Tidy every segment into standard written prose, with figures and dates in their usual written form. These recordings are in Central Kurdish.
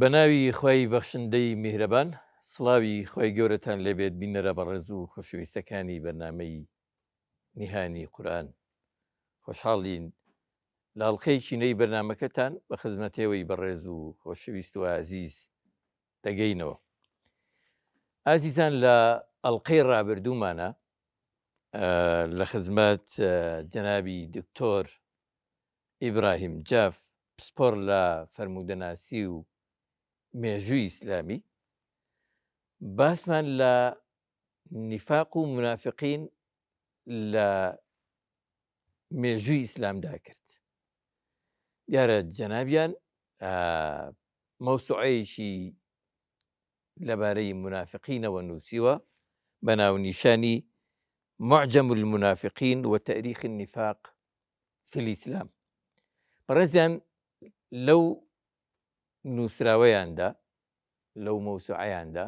بەناوی خی بەخشندەی میهرەبان سڵاوی خۆی گەورەتان لێبێت بینەرە بە ڕێز و خۆشەویستەکانی بەرنمەی نیهانی قورآن خۆشحاڵین لاڵقەی چینەی بەرنمەکەتان بە خزمەتەوەی بەڕێز و خۆشەویست و عزیز دەگەینەوە. ئازیزان لە ئەڵلقەی ڕابردوومانە لە خزمەت جەنابی دکتۆر ئیبراهیم جاف پسپۆر لە فەرموودەناسی و مێژووی ئیسلامی باسمان لە نیفاق و منافقین لە مێژووی ئیسلامدا کرد. دیارە جەنابیان مەوسوعەیەکی لەبارەی منافقینەوە نووسیوە بە ناونیشانی معجم المنافقین وتەریخ النفاق في الإسلام. بەڕێزیان لەو نووسراوەیاندا لەو مەوسوعەیاندا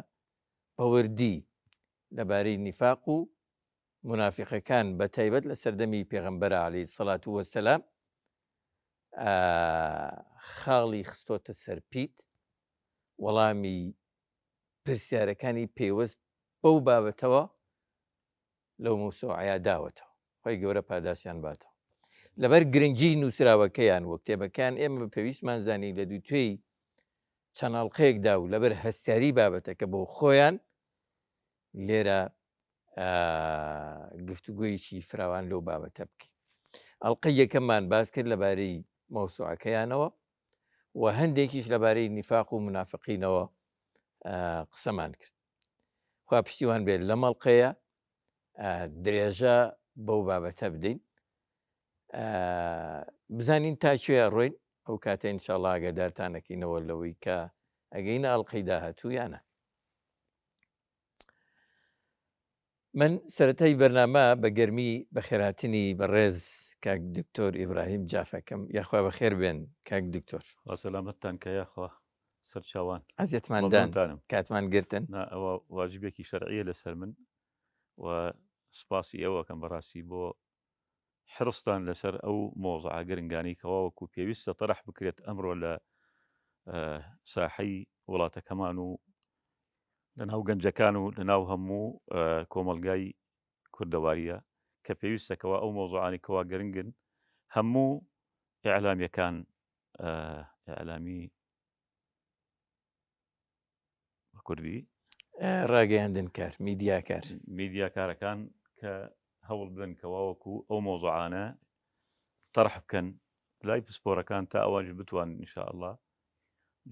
بەوردی لەبارەی نیفاق و منافقەکان بە تایبەت لە سەردەمی پێغەمبەر عەلەیهی سەڵات وەسەلام خاڵی خستۆتە سەرپیت وەڵامی پرسیارەکانی پێوەست بەو بابەتەوە لەو مەوسوعەیە داوەتەوە. خۆی گەورە پاداشیان باتەوە. لەبەر گرنگی نووسراوەکەیان وە کتێبەکان ئێمە پێویستمان زانی لە دووتێی چەناڵقەیەکدا و لەبەر هەستیاری بابەتەکە بۆ خۆیان لێرە گفتوگویەکی فراوان لەو بابەتە بکەین. ئەڵلقەی یەکەممان باس کرد لەبارەی مەوسوعەکەیانەوە و هەندێکیش لەبارەی نیفاق و منافقینەوە قسەمان کرد. خوا پشتیوان بێت لە مەڵلقەیە درێژە بەو بابەتە بدەین بزانین تا کوێ ڕۆین ئەو کاتە ئینشاءڵڵا ئاگادارتانەکەینەوە لەوەی کە ئەگەینە ئەڵلقەی داهاتوویانە. من سەرەتای بەرنامە بە گەرمی بە خێراتنی بەڕێز کاک دکتۆر ئیبراهیم جافەکەم یاخوا بەخێر بێن کاک دکتۆر. سەلامەتتان کە یاخوا سەرچاوان ئازیەتماندان کاتمان گرتن. ئەوە واجبێکی شەرعیە لەسەر من و سپاسی ئێوەکەم بەڕاستی بۆ حرستان لەسەر ئەو مۆزوعە گرنگانی کەواوەکو پێویستە تەرەح بکرێت ئەمڕۆ لە ساحەی وڵاتەکەمان و لەناو گەنجەکان و لەناو هەموو کۆمەلگای کوردەواریە کە پێویستەکەەوە ئەو مۆزوعانی کەوا گرنگن هەموو ئیعلامیەکان ئیعلامی کوردی ڕاگەیاندن کار میدیاکارەکان کە هەوڵ بدەن کەواوەکو ئەو مۆزوعانە تەرح بکەن لای پسپۆرەکان تا ئەوانش بتوان ئینشاءالله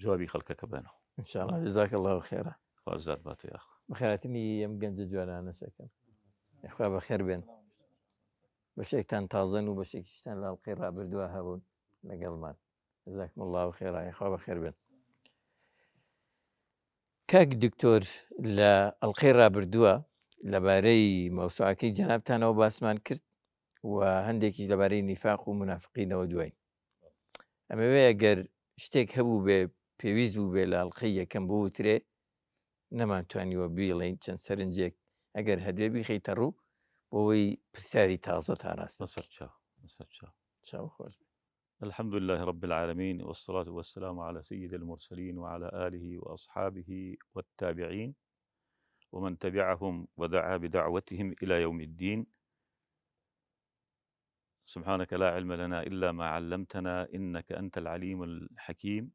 جوابی خەڵکەکە بنەوە. ئینشاءالله جزاک الله خێرە. خوازدار بات و یاخوا بەخێراتنی ئەم گەنجە جوانانەشەکەم یاخوا بەخێر بێن بەشێکتان تازەن و بەشێکیشتان لە ئەڵلقەی ڕابردووە هەبوون لەگەڵمان. جزاکم الله خێرا یاخوا بەخێر بێن. کاک دکتۆر لە ئەڵلقەی ڕابردووە لەبارەی مەوسوعەکەی جەنابتانەوە باسمان کرد و هەندێکیش لەبارەی نیفاق و منافقینەوە دوای ئەمەوێ ئەگەر شتێک هەبوو بێ پێویست بوو بێ لە ئەڵلقەی یەکەم بۆ وترێ نەمانتوانیوە بیڵین چەند سەرنجێک ئەگەر هەدوێ بیخەیتە ڕوو بۆەوەی پرسیاری تازە تا ڕاستە چاو خۆش. الحمد لله رب العالمين والصلاة والسلام على سيد المرسلين وعلى آله وأصحابه والتابعين ومن تبعهم ودعا بدعوتهم إلى يوم الدين. سبحانك لا علم لنا إلا ما علمتنا إنك أنت العليم الحكيم.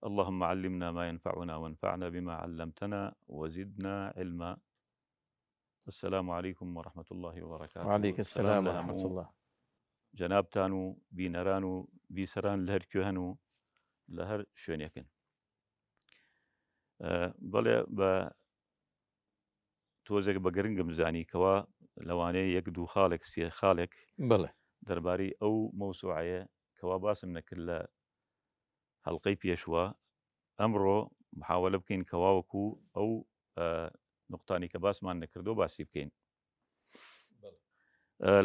اللهم علمنا ما ينفعنا وانفعنا بما علمتنا وزدنا علما. السلام عليكم ورحمة الله وبركاته. وعليك السلام ورحمة الله. جنابتان و بینەران و بیسەران لە هەر کوێهن و لە هەر شوێنێکن. بەڵێ بە تۆزێک بە گرنگم زانیکەوە لەوانەیە یەک دوو خاڵێک سێ خاڵێک بڵێ دەربارەی ئەو مەوسوعەیە کەوا باسم نەکرد لە هەڵلقەی پێشوە ئەمڕۆ محاولە بکەین کەواوەکو ئەو نقطانی کە باسمان نەکردو باسی بکەین.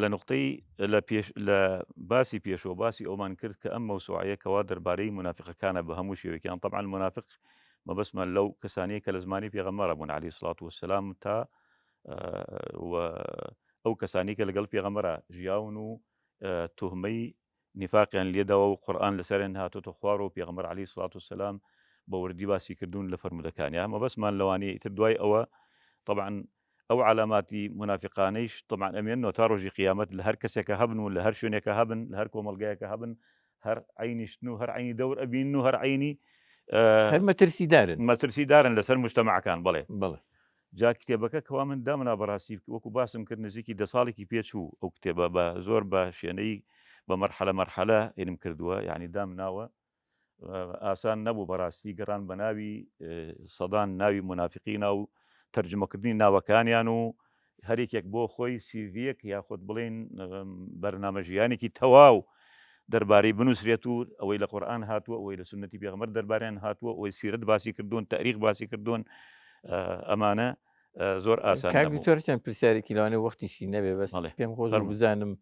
لە نقطەی لە باسی پێشەوە باسی ئەومان کرد کە ئەم مەوسوعەیە کەوا دەربارەی منافقەکانە بە هەموو شێوەیەکیان طبعا منافق مەبەستمان لەو کەسانەیە کە لە زمانی پێغەمبەر بوون عەلەیهی سڵات وەسەلام تا ئەو کەسانی کە لەگەڵ پێغەمبەرە ژیاون و توهمەی نیفاقیان لێداوە و قورئان لەسەریان هاتوتە خوار و پێغەمبەر عەلەیهی سڵات وەسەلام بە وردی باسی کردوون لە فەرمودەکانی ئەمە بەسمان لەوانی تر دوای ئەوە طبعا ئەو علاماتی منافقانەیش طبعا ئەمێنەوە تا ڕۆژی قیامەت لە هەر کەسێکە هەبن و لە هەر شوێنێکە هەبن لە هەر کۆمەلگایەکە هەبن هەر عینیشتن و هەر عینی دەور ئەبین و هەر عینی هەر مەترسیدارن لەسەر مجتەمەعەکان بەڵێ جا کتێبەکە کەوا من دامنا بەڕاستی وەکو باسم کرد نزیکی 10 ساڵێکی پێچوو ئەو کتێبە بە زۆر بە شوێنەی بە مەرحەلە علم کردووە یعنی دامناوە ئاسان نەبوو بەڕاستی گەڕان بە ناوی سەدان ناوی منافقینە و تەرجمەکردنی ناوەکانیان و هەرێکێک بۆ خۆی سیڤیەک یاخود بڵێن بەرنامەژیانێکی تەواو دەربارەی بنووسرێت و ئەوەی لە قورئان هاتووە ئەوەی لە سنەتی پێغەمبەر دەربارەیان هاتووە ئەوەی سیرەت باسی کردوون تاریخ باسی کردوون ئەمانە زۆر ئاسان کاکتۆرچەند پرسیارێکی لەوانێ وەختیشی نەبێ بەس پێم خۆش بزانم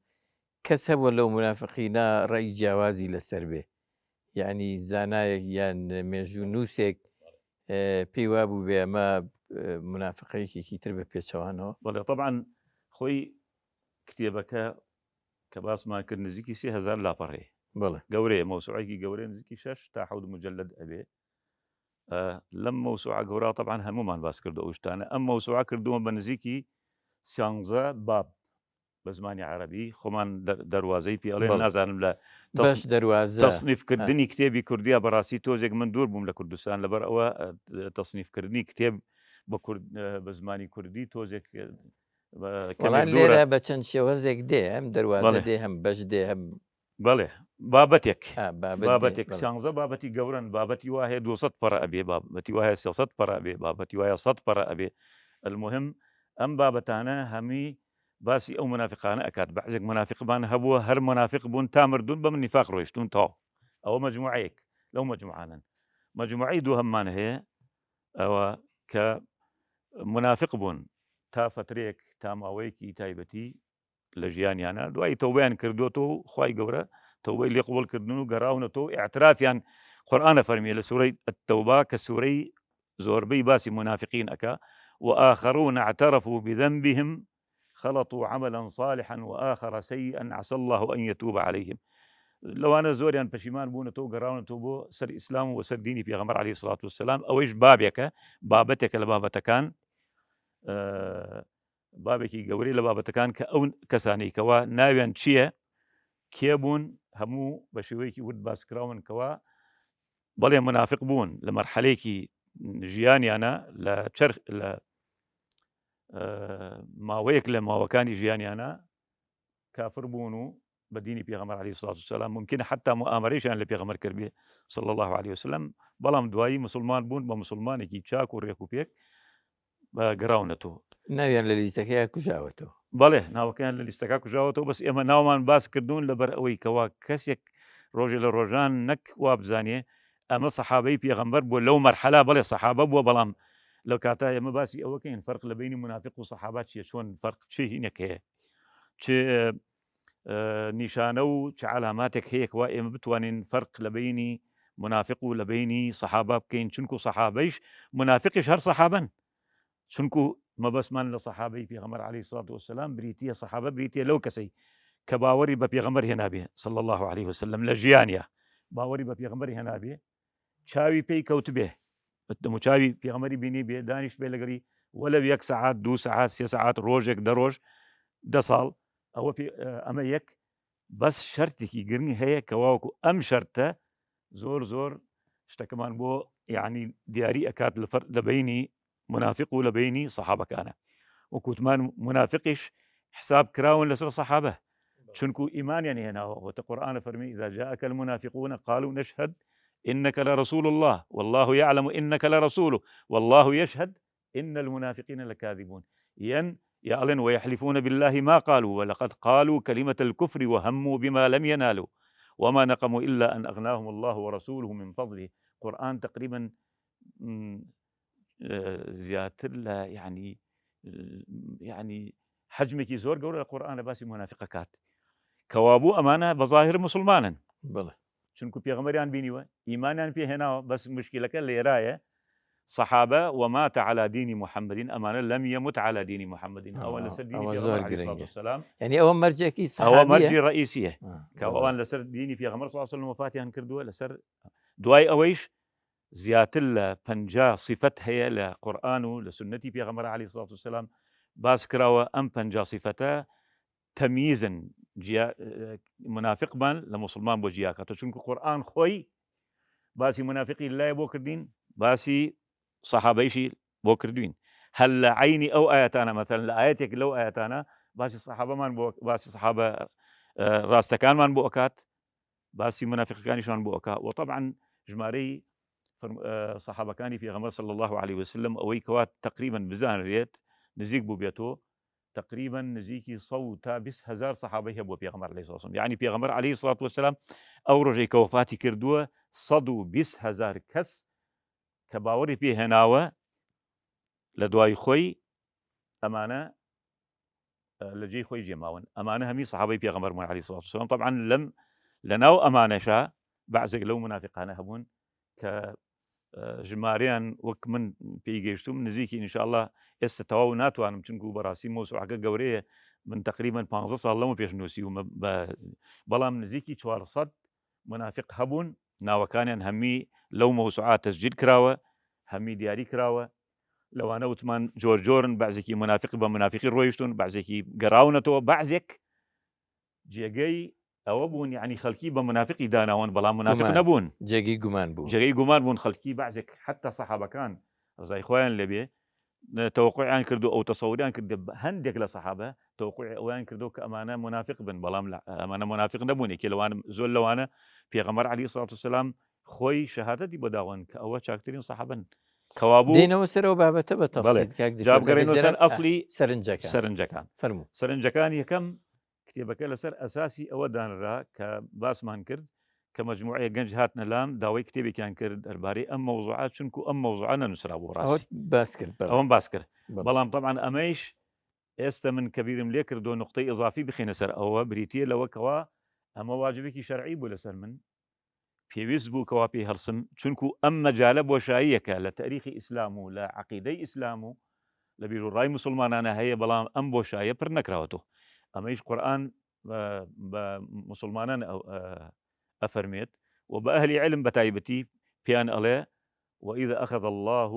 کەس هەبووە لەو منافقینە ڕێی جیاوازی لەسەر بێ یعنی زانایەک یان مێژوو نووسێک پێی وابوو بێ ئەمە منافقەیەکێکی تر بە پێچەوانەوە بەڵێ طبعا خۆی کتێبەکە کە باسمان کرد نزیکی 3000 لاپەڕێ بەڵێ گەورەیە مەوسوعەیەکی گەورەی نزیکی 6 تا 7 مجلد ئەبێ لەم مەوسوعە گەورە طبعا هەمومان باس کردو ئەو شتانە ئەم مەوسوعە کردووە بە نزیکی 11 باب بە زمانی عەرەبی خۆمان دەواازەی پێڵێ نازانم لە تەصنیفکردنی کتێبی کوردیا بەڕاستی تۆزێک من دوور بووم لە کوردستان لەبەر ئەوە تەصنیفکردنی کتێب بە زمانی کوردی تۆزێک لێرە بە چەند شێوەزێک دێ ئەم دەواازە دێ هەم بەش دێ هەم بەڵێ بابەتێک 11 بابەتی گەورن بابەتی وایە 200 پەڕە ئەبێ بابەتی وایە 300 پەڕە ئەبێ بابەتی وایە 100 پەڕە ئەبێ المهم ئەم بابەتانە هەمی باسی ئەو منافقانە ئەکات بەعزێک منافقمان هەبووە هەر منافق بوون تا مردون بە من نیفاق ڕۆیشتون تاو ئەوە مەجموعەیەک لەو مەجموعانن مەجموعەی دووهەممان هەیە ئەوە کە منافق بوون تا فترێک تا ماوەیەکی تایبەتی لە ژیانیانە دوای تەوبەیان کردوتەوە و خوای گەورە تەوبەی لێ قوبوڵکردن و گەڕاونەتەوە ئاعترافیان قورئانە فەرمیێ لە سوورەی التەوبە کە سوورەی زۆربەی باسی منافقین ئەکا وآخرون اعترفوا بذنبهم خلطوا عملا صالحا وآخر سيئا عسى الله أن يتوب عليهم لەوانە زۆریان پەشیمان بوونەتەوە گەڕاونەتەوە بۆ سەر ئیسلام و سەر دینی پێغەمبەر عەلەیهی سڵات وسەلام ئەوەیش بابەتێکە لە بابەتەکان بابێکی گەورەی لە بابەتەکان کە ئەو کەسانەی کەوا ناویان چییە کێبوون هەموو بە شێوەیەکی ورد باسکراون کەوا بەڵێ منافق بوون لە مەرحەلەیەکی ژیانیانە لە چرخ لە ماوەیەک لە ماوەکانی ژیانیانە کافر بوون و بە دینی پێغەمبەر عەلەیهی سڵات وسەلام ممکنە حتا موامەرەیشیان لە پێغەمبەر کردبێ صلی الله عليه وسلم بەڵام دوایی مسلمان بوون بە مسلمانێکی چاک و ڕێک و پێک گەڕاونەتەوە ناویان لە لیستەکەی کوژاوەتەوە بەڵێ ناوەکەیان لە لیستەکە کوژاوەتەوە بەس ئێمە ناومان باس کردوون لەبەر ئەوەی کەوا کەسێک ڕۆژێ لە ڕۆژان نەک وا بزانێ ئەمە سەحابەی پێغەمبەر بووە لەو مەرحەلا بەڵێ سەحابە بووە بەڵام لەو کاتا ئێمە باسی ئەوەکەین فەرق لە بینی منافق و سەحابە چیە چۆن فەرق چی هینێک هەیە چ نیشانە و چ علاماتێک هەیە کەوا ئێمە بتوانین فەرق لە بینی منافق و لە بینی سەحابە بکەین چونکو سەحابەیش منافقیش هەر سەحابەن چونکو مەبەسمان لە سەحابەی پێغەمبەر عەلەیهی سڵات وسەلام بریتیە سەحابە بریتیە لەو کەسەی کە باوەری بە پێغەمبەر هێنابێ صلی الله عليه وسلم لە ژیانیا باوەری بە پێغەمبەر هێنابێ چاوی پێی کەوت بێ دەموچاوی پێغەمبەری بینی بێ دانیشت بێ لەگەڵی وەلەو 1 سەعات 2 سەعات 3 سەعات ڕۆژێک دەڕۆژ 10 ساڵ ئەمە یەک بەس شەرتێکی گرنگ هەیە کەواوەکو ئەم شەرتە زۆر شتەکەمان بۆ یعنی دیاری ئەکات لە بینی منافق و لە بینی سەحابەکانە وەکوتمان منافقیش حساب کراون لەسەر سەحابە چونکو ئیمانیان هێناوە وتە قورئان فەرمی إذا جاءك المنافقون قالوا نشهد إنك لرسول الله والله يعلم إنك لرسوله والله يشهد إن المنافقين لكاذبون يعلن ويحلفون بالله ما قالوا ولقد قالوا كلمة الكفر وهموا بما لم ينالوا وما نقموا إلا أن أغناهم الله ورسوله من فضله قرآن تقريبا زیاتر لە يعني حجمێکی زۆر گەورە لە قورئانە باسی منافقە کات کەوابوو ئەمانە بەظاهر مسلمانن بڵێ چونکو پێغەمبەریان بینیوە ئیمانیان پێهێناوە بەس مشکلەکە لێرایە صحابة ومات على دين محمد أمانة لم يمت على دين محمد أو لسر دين پیغمبر عليه الصلاة والسلام يعني أول مرجعكي صحابية أو مرجع رئيسية كأوان لسر ديني پیغمبر صلى الله عليه وسلم وفاتها كردوه لسر دواي أويش زیاتر لە 50 صفەت هەیە لە قورئان و لە سنەتی پێغەمبەر عەلەیهی سڵات وسەلام باس کراوە ئەم 50 صفەتە تەمیزن منافقمان لە مسلمان بۆ جیاکاتە چونکە قورئان خۆی باسی منافقی لایە بۆ کردین باسی سەحابەیشی بۆ کردوین هەل لە عینی ئەو ئاەتانە مەثەن لە ئاەتێک لەو ئاەتانە باسی سەحابەمان بۆ باسی سەحابە ڕاستەکانمان بۆ ئەکات باسی منافقەکانیشمان بۆ ئەکات وطبعا ژمارەی سەحابەکانی پێغەمبەر صلی الله عليه وسلم ئەوەی کەوا تقریبا بزانرێت نزیک بوو بێتەوە تقریبا نزیکی 100 تا 20,000 سەحابەی هەبووە پێغەمبەر عەلەیهی سڵات وسەلام یعنی پێغەمبەر عەلەیهی سڵات وسەلام ئەو ڕۆژەی کە وەفاتی کردووە 120,000 کەس کە باوەڕی پێهێناوە لە دوای خۆی ئەمانە لە جێی خۆی جێماون ئەمانە هەمی سەحابەی پێغەمبەرمان عەلەیهی سڵات وسەلام طبعا لەناو ئەمانەشە بەعزێک لەو منافقانە هەبوون کە ژمارەیان وەک من پێی گەیشتوم نزیکی ئینشاءالله ئێستا تەواو ناتوانم چونکو بەڕاستی مۆسوعەکە گەورەیە من تقریبا 15 ساڵ لەمە پێش نووسیومە بەڵام نزیکی 400 منافق هەبوون ناوەکانیان هەمی لەو مەوسوعات تەسجیل کراوە هەمی دیاری کراوە لەوانە وتمان جۆرجۆرن بەعزێکی منافق بە منافقی ڕۆیشتون بەعزێکی گەڕاونەتەوە بەعزێک جێگەی ئەوە بوون یعنی خەڵکی بە منافقی داناون بەڵام منافق نەبوون جێگەی گومان بوو جێگەی گومان بوون خەڵکی بەعزێک حتا سەحابەکان ڕزای خۆیان لەبێ تەوقعیان کردو ئەو تەسەوریان کرد هەندێک لە سەحابە تەوقعی ئەویان کردو کە ئەمانە منافق بن بەڵام ئەمانە منافق نەبوون یەکێ لەوانە زۆر لەوانە پێغەمبەر عەلەیهی سڵات وسەلام خۆی شەهادەتی بۆداوەن کە ئەوە چاکترین سەحابەن کەوابوو دێنەوە سەرەوە بابەتە بە تەفسیل جابگەڕێنەوە سەر ئەسلی سەرنجەکان فەرموو سەرنجەکان یەکەم کتێبەکە لەسەر ئەساسی ئەوە دانرا کە باسمان کرد کە مەجموعەیە گەنج هاتنە لام داوای کتێبێکیان کرد دەربارەی ئەم مەوزوعات چونکو ئەم مەوزوعە نەنووسرا بۆ ڕاست ئەوەم باس کرد بەڵام طبعا ئەمەیش ئێستا من کەبیرم لێ کردو نقطەی ئضافی بخینە سەر ئەوە بریتیە لەوەکەوە ئەمە واجبێکی شەرعی بوو لەسەر من پێویست بوو کەوا پێی هەڵسم چونکو ئەم مەجالە بۆشاییەکە لە تاریخی ئیسلام و لە عەقیدەی ئیسلام و لە بیرروڕای مسلمانانە هەیە بەڵام ئەم بۆشاییە پڕ نەکراوەتەوە ئەمەیش قورئان بە مسلمانان ئەفەرمێت و بە ئەهلی علم بەتایبەتی پیان ئەڵێ وإذا أخذ الله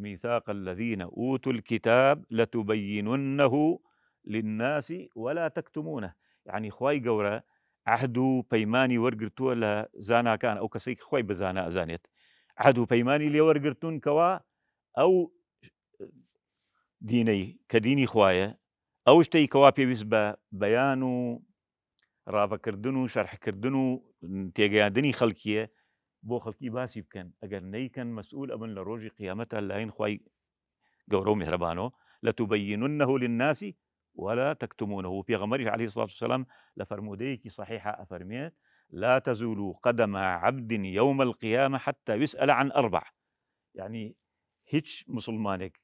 ميثاق الذين أوتوا الكتاب لتبيننه للناس ولا تكتمونه يعني خواي گەورە عهد و پەیمانی وەرگرتووە لە زاناکان ئەو کەسێک خۆی بزانە ئەزانێت عهد و پەیمانی لێ وەرگرتوون کەوا ئەو دینەی کە دینی خوایە ئەو شتەی کەوا پێویست بە بەیان و ڕاوەکردن و شەرحکردن و تێگەیاندنی خەڵکیە بۆ خەڵکی باسی بکەن ئەگەر نەیکەن مەسئول ئەبن لە ڕۆژی قیامەتە لایەن خوای گەورە و میهرەبانەوە لتبيننه للناس ولا تكتمونه پێغەمبەریش عەلەیهی سڵات وسەلام لە فەرمودەیەکی صحیحە ئەفەرمێت لا تزول قدم عبد يوم القيامة حتى يسأل عن 4 يعني هیچ مسلمانێک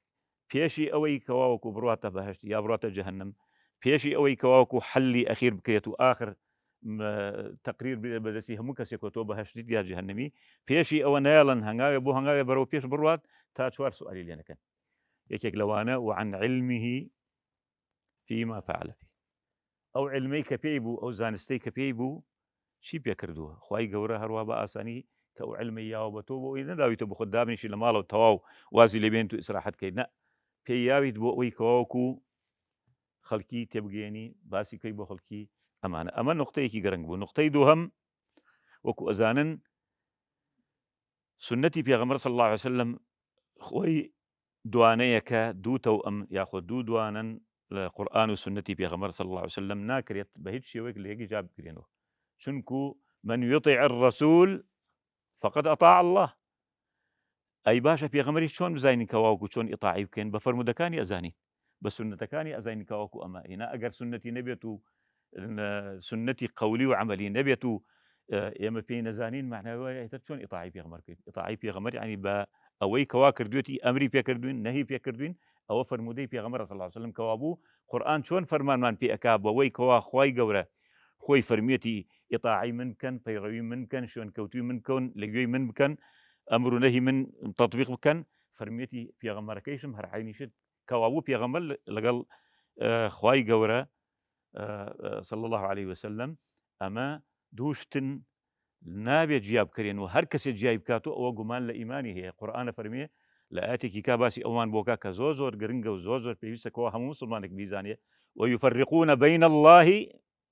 پێشی ئەوەی کەواوەکو بڕاتە بەهەشت یا بڕاتە جەهەنەم پێشی ئەوەی کەواوەکو حەلی ئەخیر بکرێت و ئاخر تقریر بەدەستی هەموو کەسێک تۆ بەهەشتی یا جەهەنەمی پێشی ئەوە نایڵن هەنگاوێ بۆ هەنگاوێ بەرەو پێش بڕوات تا 4 سوالی لێ نەکەن یەکێک لەوانە وعن علمه فيما فعل فيه ئەو علمەی کە پێی بوو ئەو زانستەی کە پێی بوو چی پێ کردووە خوای گەورە هەروە بە ئاسانی کە ئەو علمەی یاوە بە تۆ بۆ ئەوی نەداویتە بە خۆت دابنیشی لە ماڵەوە تەواو وازی لێبێن و ئیسراحەت کەیت نە پێی یاویت بۆ ئەوەی کەواوەکو خەڵکی تێبگەێنی باسی کەی بۆ خەڵکی ئەمانە ئەمە نقطەیەکی گەرنگ بوو نقطەی دووهەم وەکو ئەزانن سنەتی پێغەمبەر صلی الله عليه وسلم خۆی دوانەیەکە دوو تەوئەم یاخۆ دوو دوانن لە قورئان و سنەتی پێغەمبەر صلی الله عليه وسلم ناکرێت بە هیچ شێوەیەک لە یەکی جا بکرێنەوە چونکو من يطيع الرسول فقد أطاع الله ئەی باشە پێغەمبەری چۆن بزانین کەواوەکو چۆن ئیطاعی بکەین بە فەرمودەکانی ئەزانین بە سنەتەکانی ئەزانین کەواوەکو ئەمە ئینا ئەگەر سنەتی نەبێت و سنەتی قەولی و عەمەلی نەبێت و ئێمە پێی نەزانین معناوەیە ئێتر چۆن ئیطاعی پێغەمبەر بکەین ئیطاعی پێغەمبەر یعنی بە ئەوەی کەوا کردوێتی ئەمری پێکردوین نەهی پێکردوین ئەوە فەرمودەی پێغەمبەر صلی الله عليه وسلم کەوا بوو قورئان چۆن فەرمانمان پێ ئەکا بەوەی کەوا خوای گەورە خۆی فەرمیێتی ئیطاعی من بکەن پەیڕەوی من بکەن شوێن کەوتوی من بکەن لەگوێی من بکەن ئەمر و نەهی من تەطبیق بکەن فەرمیێتی پێغەمبەرەکەیشم هەر عینیشت کەوا بوو پێغەمبەر لەگەڵ خوای گەورە صلی الله عليه وسلم ئەمە دووشتن نابێت جیا بکرێن و هەر کەسێک جیای بکاتەوە ئەوە گومان لە ئیمانی هەیە. قورئانە فەرمێ لە ئاەتێکی کا باسی ئەوان بۆکە کە زۆر گرنگە و زۆر پێویستەکەەوە هەموو مسلمانێک بیزانێ ويفرقون بين الله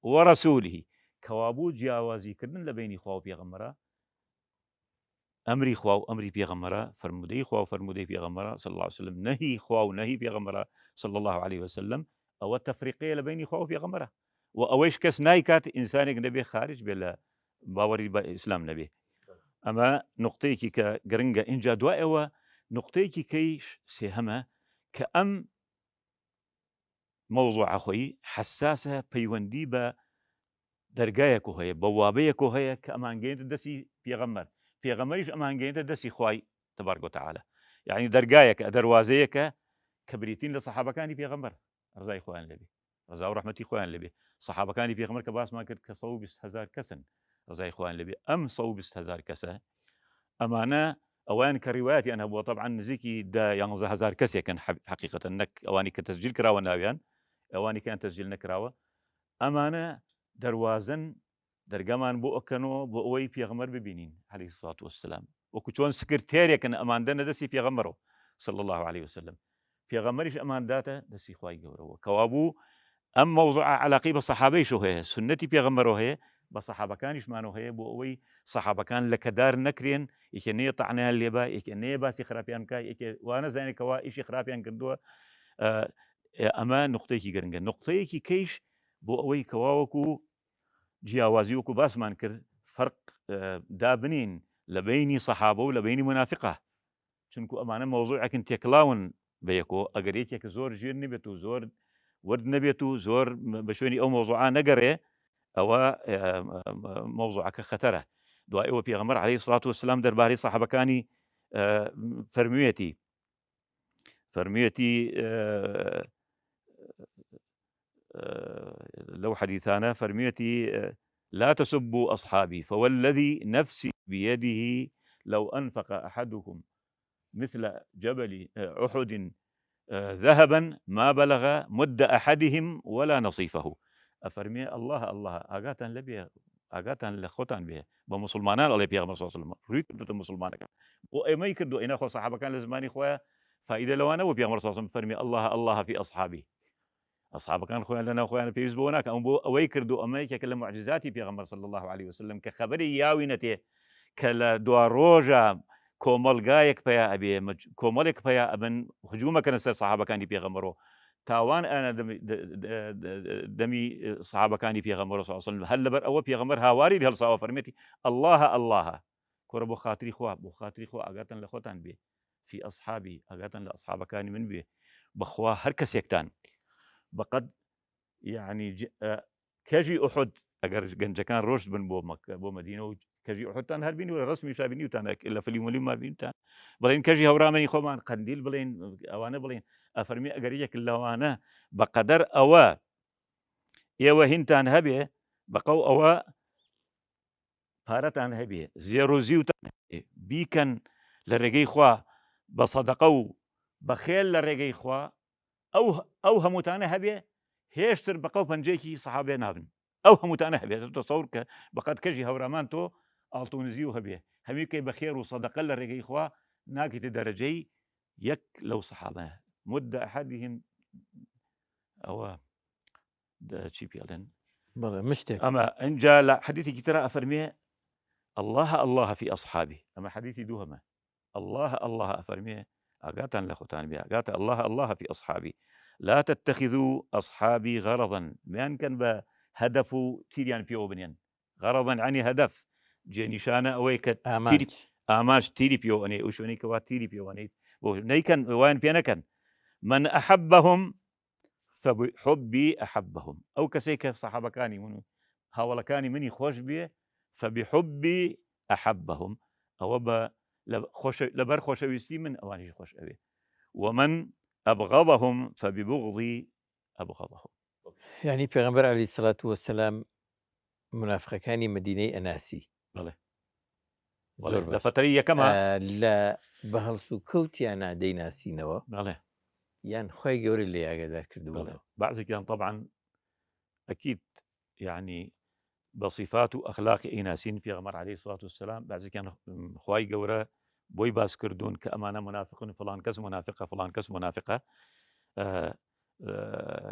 ورسوله کەوابوو جیاوازیکردن لە بینی خوا و پێغەمبەرە ئەمری خوا و ئەمری پێغەمبەرە فرمودەی خوا و فرمودەی پێغەمبەرە صلی الله عليه وسلم نهی خوا و نهی پێغەمبەرە صلی الله عليه وسلم ئەوە تەفریقەیە لە بینی خوا و پێغەمبەرە و ئەوەیش کەس نایکات ئینسانێک نەبێ خارج بێ لە باوەڕی بە ئیسلام نەبێ. ئەمە نقطەیەکی کە گرنگە. اینجا دوایەوە نقطەیەکی کەیش سێهەمە کە ئەم مەوزوعە خۆی حساسە پەیوەندی بە دەرگایەک هەیە بە وابەیەک هەیە کە ئەمانگەێنێتە دەستی پێغەمبەریش ئەمانگەێنێتە دەستی خوای تبارک و تعالى. یعنی دەرگایەکە دەواازەیەکە کە بریتین لە سەحابەکانی پێغەمبەر ڕزای خۆیان لەبێ ڕزا و ڕەحمەتی خۆیان لەبێ سەحابەکانی پێغەمبەر کە باسمان کرد کە 120,000 کەسن ڕزای خۆیان لەبێ. ئەم 120,000 کەسە ئەمانە ئەوان کە ڕیوایەتیان هەبووە طبعا نزیکی 11,000 کەسێکن حقیقەتەن نەک ئەوانی کە تەسجیل کراوە ناویان ئەوانی کەیان تەسجیل نەکراوە. ئەمانە دەواازن دەرگامان بۆ ئەکەنەوە بۆ ئەوەی پێغەمبەر ببینین عەلەیهی سڵات وەسەلام وەکو چۆن سکرتێرێکن ئەمان دەنە دەستی پێغەمبەرەوە صلی الله عليه وسلم. پێغەمبەریش ئەمان داتە دەستی خوای گەورەوە کەوابوو ئەم مەوزوعە عەلاقەی بە سەحابەیشەوە هەیە سنەتی پێغەمبەرەوە هەیە بە سەحابەکانیشمانەوە هەیە بۆ ئەوەی سەحابەکان لەکەدار نەکرێن یەکێ نەیە تەعنیان لێبا یەکێ نەیە باسی خراپیان بکە یەکێ وانە زانێکەوە ئیشی خراپیان کردووە. ئەمە نقطەیەکی گرنگە. نقطەیەکی کەیش بۆ ئەوەی کەواوەکو جیاوازی وەکو باسمان کرد فەرق دابنین لە بینی سەحابە و لە بینی منافقە چونکو ئەمانە مەوزوعێکن تێکڵاون بە یەکۆ ئەگەر یەکێکە زۆر ژێر نەبێت و زۆر ورد نەبێت و زۆر بە شوێنی ئەو مەوزوعە نەگەڕێ ئەوە مەوزوعەکە خەتەرە. دوای ئەوە پێغەمبەر عەلەیهی سڵات وەسەلام دەربارەی سەحابەکانی فەرموویەتی لو حديثانا فرميتي لا تسبوا أصحابي فوالذي نفسي بيده لو أنفق أحدكم مثل جبل أحد ذهبا ما بلغ مد أحدهم ولا نصيفه. أفرمي الله أقاتن لبيه ئاگاتان لە خۆتان بێ بە مسلمانان ئەڵێ پێغەمبەر صلی الله علیه و سلم ڕووی کردوتە مسلمانەکان بۆ ئێمەی کردو ئێنە خۆ سەحابەکان لە زمانی خۆیان فائیدە لەوانەوە پێغەمبەر صلی الله علیه و سلم فەرمی الله فی ئەصحابی ئەصحابەکان خۆیان لەناو خۆیان پێویست بۆ ناکە ئەم بۆ ئەوەی کردو ئەمە یەکێکە لە معجزاتی پێغەمبەر صلی الله عليه وسلم کە خەبەری یاوی نەتێ کە لە دوا ڕۆژە کۆمەلگایەک پیا ئەبێ کۆمەڵێک پیا ئەبن هجوومەکەن سەر سەحابەکانی پێغەمبەرەوە تاوان ئەنە دەمی سەحابەکانی پێغەمبەر صلی الله عليه وسلم هەر لەبەر ئەوە پێغەمبەر هاواری هەڵساوە فەرمێتی الله کۆرە بۆ خاتری خوا ئاگاتن لە خۆتان بێ فی ئەصحابی ئاگاتن لە ئەصحابەکانی من بێ بەخوا هەر کەسێکتان بەقەد یعنی کەژی ئوحود ئەگەر گەنجەکان ڕۆشت بن بۆ مەدینە و کەژی ئوحودتان هەربینی و ڕسمی شابینیوتان لە فەلی مولیم مابینتان بڵێن کەژی هەورامی خۆمان قەندیل بڵێن ئەوانە بڵێن ئەفەرمی ئەگەر یەک لەوانە بەقەدەر ئەوە ئێوە هینتان هەبێ بەقەو ئەوە پارەتان هەبێ زێڕ و زیوتان بیکەن لە ڕێگەی خوا بە سەدەقە و بەخێل لە ڕێگەی خوا ئەو هەمووتانە هەبێ هێشتر بەقەو پەنجەیەکی سەحابێ نابن ئەو هەمووتانە هەبێت تەسەوور کە بەقەد کەژی هەورامان تۆ ئاڵتونزی و هەبێ هەمیکەی بەخێر و سەدەقە لە ڕێگەی خوا ناکەیتە دەرەجەی یەک لەو سەحابە مد ئەحەدیهم ئەوە چی پێڵێن مشتێک ئەمە ئەنجا لە حەدیثێکی ترە ئەفەرمێ الله في أصحابي أما حديثي دوهما الله أفرميه أقاتا لخوتان بها أقاتا الله في أصحابي لا تتخذوا أصحابي غرضا ما كان بهدف تيريان بيو بنيان غرضا عني هدف جنشانة أويك آماش تيري بيو أني وشوني كوا تيري بيو أني نيكن وين بينكن من أحبهم فبحبي أحبهم أو كسيك صحابة كاني منو هاولا كاني مني خوش بيه فبحبي أحبهم أو لبر خوشويستي من أواني خوش أبي ومن أبغضهم فببغضي أبغضهم. يعني پیغمبر عليه الصلاة والسلام منافقة كاني مدينة أناسي لفترية كما لا بهلسو كوتي أنا دي ناسي نوا يعني خوي قوري اللي أقدر كردو بعض كان طبعا أكيد يعني بصفات وأخلاق إناسين في غمر عليه الصلاة والسلام بعد كان خواي قورة بوي باس كردون كأمانة منافقون فلان كس منافقة فلان كس منافقة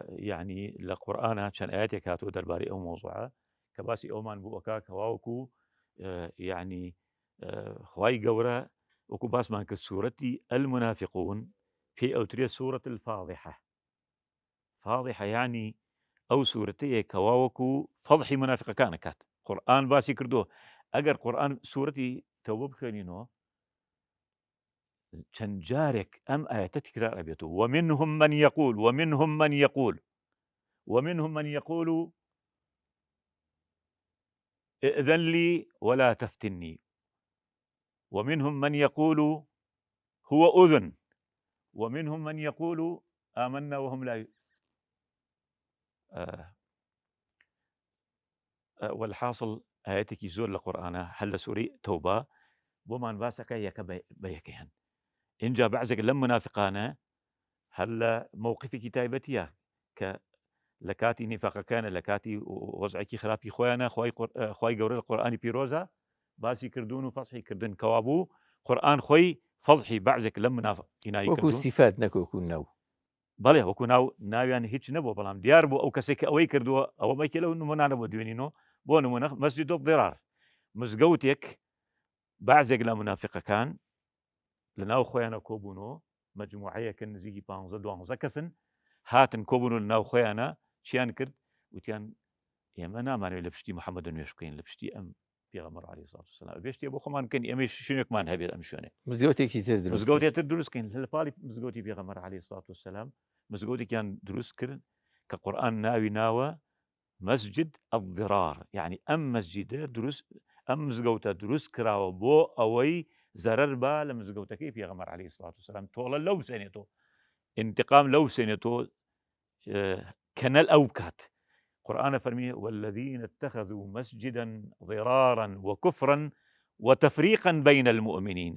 يعني لقرآن كان آياتك هاتو درباري أو موضوعة كباسي أومان بوكا كواوكو يعني خواي قورة وكو باس مان كسورتي المنافقون في أوترية سورة الفاضحة فاضحة يعني أو سورتي كواوكو فضحي منافقة كانت قرآن باسي كردوه أجر قرآن سورتي توبب خلينو تنجارك أم آية تكرار أبيته ومنهم من يقول ومنهم من يقول ائذن لي ولا تفتني ومنهم من يقول هو أذن ومنهم من يقول آمنا وهم لا والحاصل آياتك يزور القرآن هل سوري توبة بومان باسك يك بيكيهن إن جاء بعزك لم منافقانا هل موقف كتابتيا لكاتي نفاق كان لكاتي وزعكي خلافي خوينا خوي قوري القرآن بيروزا باسي كردون وفصحي كردن كوابو قرآن خوي فضحي بعزك لم منافق إناي وەکو كردون سیفات نەکۆکو نەو بەڵێ وەکو ناویان هیچ نەبوو بەڵام دیار بوو ئەو کەسێک ئەوەی کردووە ئەوە مەکە لەو نمونانە بۆ دوێنینەوە بۆ نمونە مەسجد الضرار مزگەوتێک بعضێک لە منافقەکان لەناو خۆیانە کۆبوونەوە مەجموعەیەکە نزیکی 15-12 کەسن هاتن کۆبوون لەناو خۆیانە چیان کرد وتیان ئێمە نامانوێت لە پشتی محەممەد نوێش بکەین لە پشتی ئەم پێغەمبەر عەلەیهی سڵات وسەلام بێشتی بۆ خۆمان بکەین ئێمەش شوێنێکمان هەبێت ئەم شوێنێ مزگەوتێکی تر مزگەوتێتر دروستکەین لە پاڵی مزگەوتی پێغەمبەر عەلەیهی سڵات وسەلام مزگەوتێکیان دروست کرد کە قورئان ناوی ناوە مسجد الضرار يعني ئەم مەسجدە دروست ئەم مزگەوتە دروست کراوە بۆ ئەوەی زەرەر با لە مزگەوتەکەی پێغەمبەر عەلەیهی سڵات وسەلام تۆڵە لەو بسێنێتەوە انتقام لەو بسێنێتەوە کەنەل ئەو بکات قرآن فرمي والذين اتخذوا مسجدا ضرارا وكفرا وتفريقا بين المؤمنين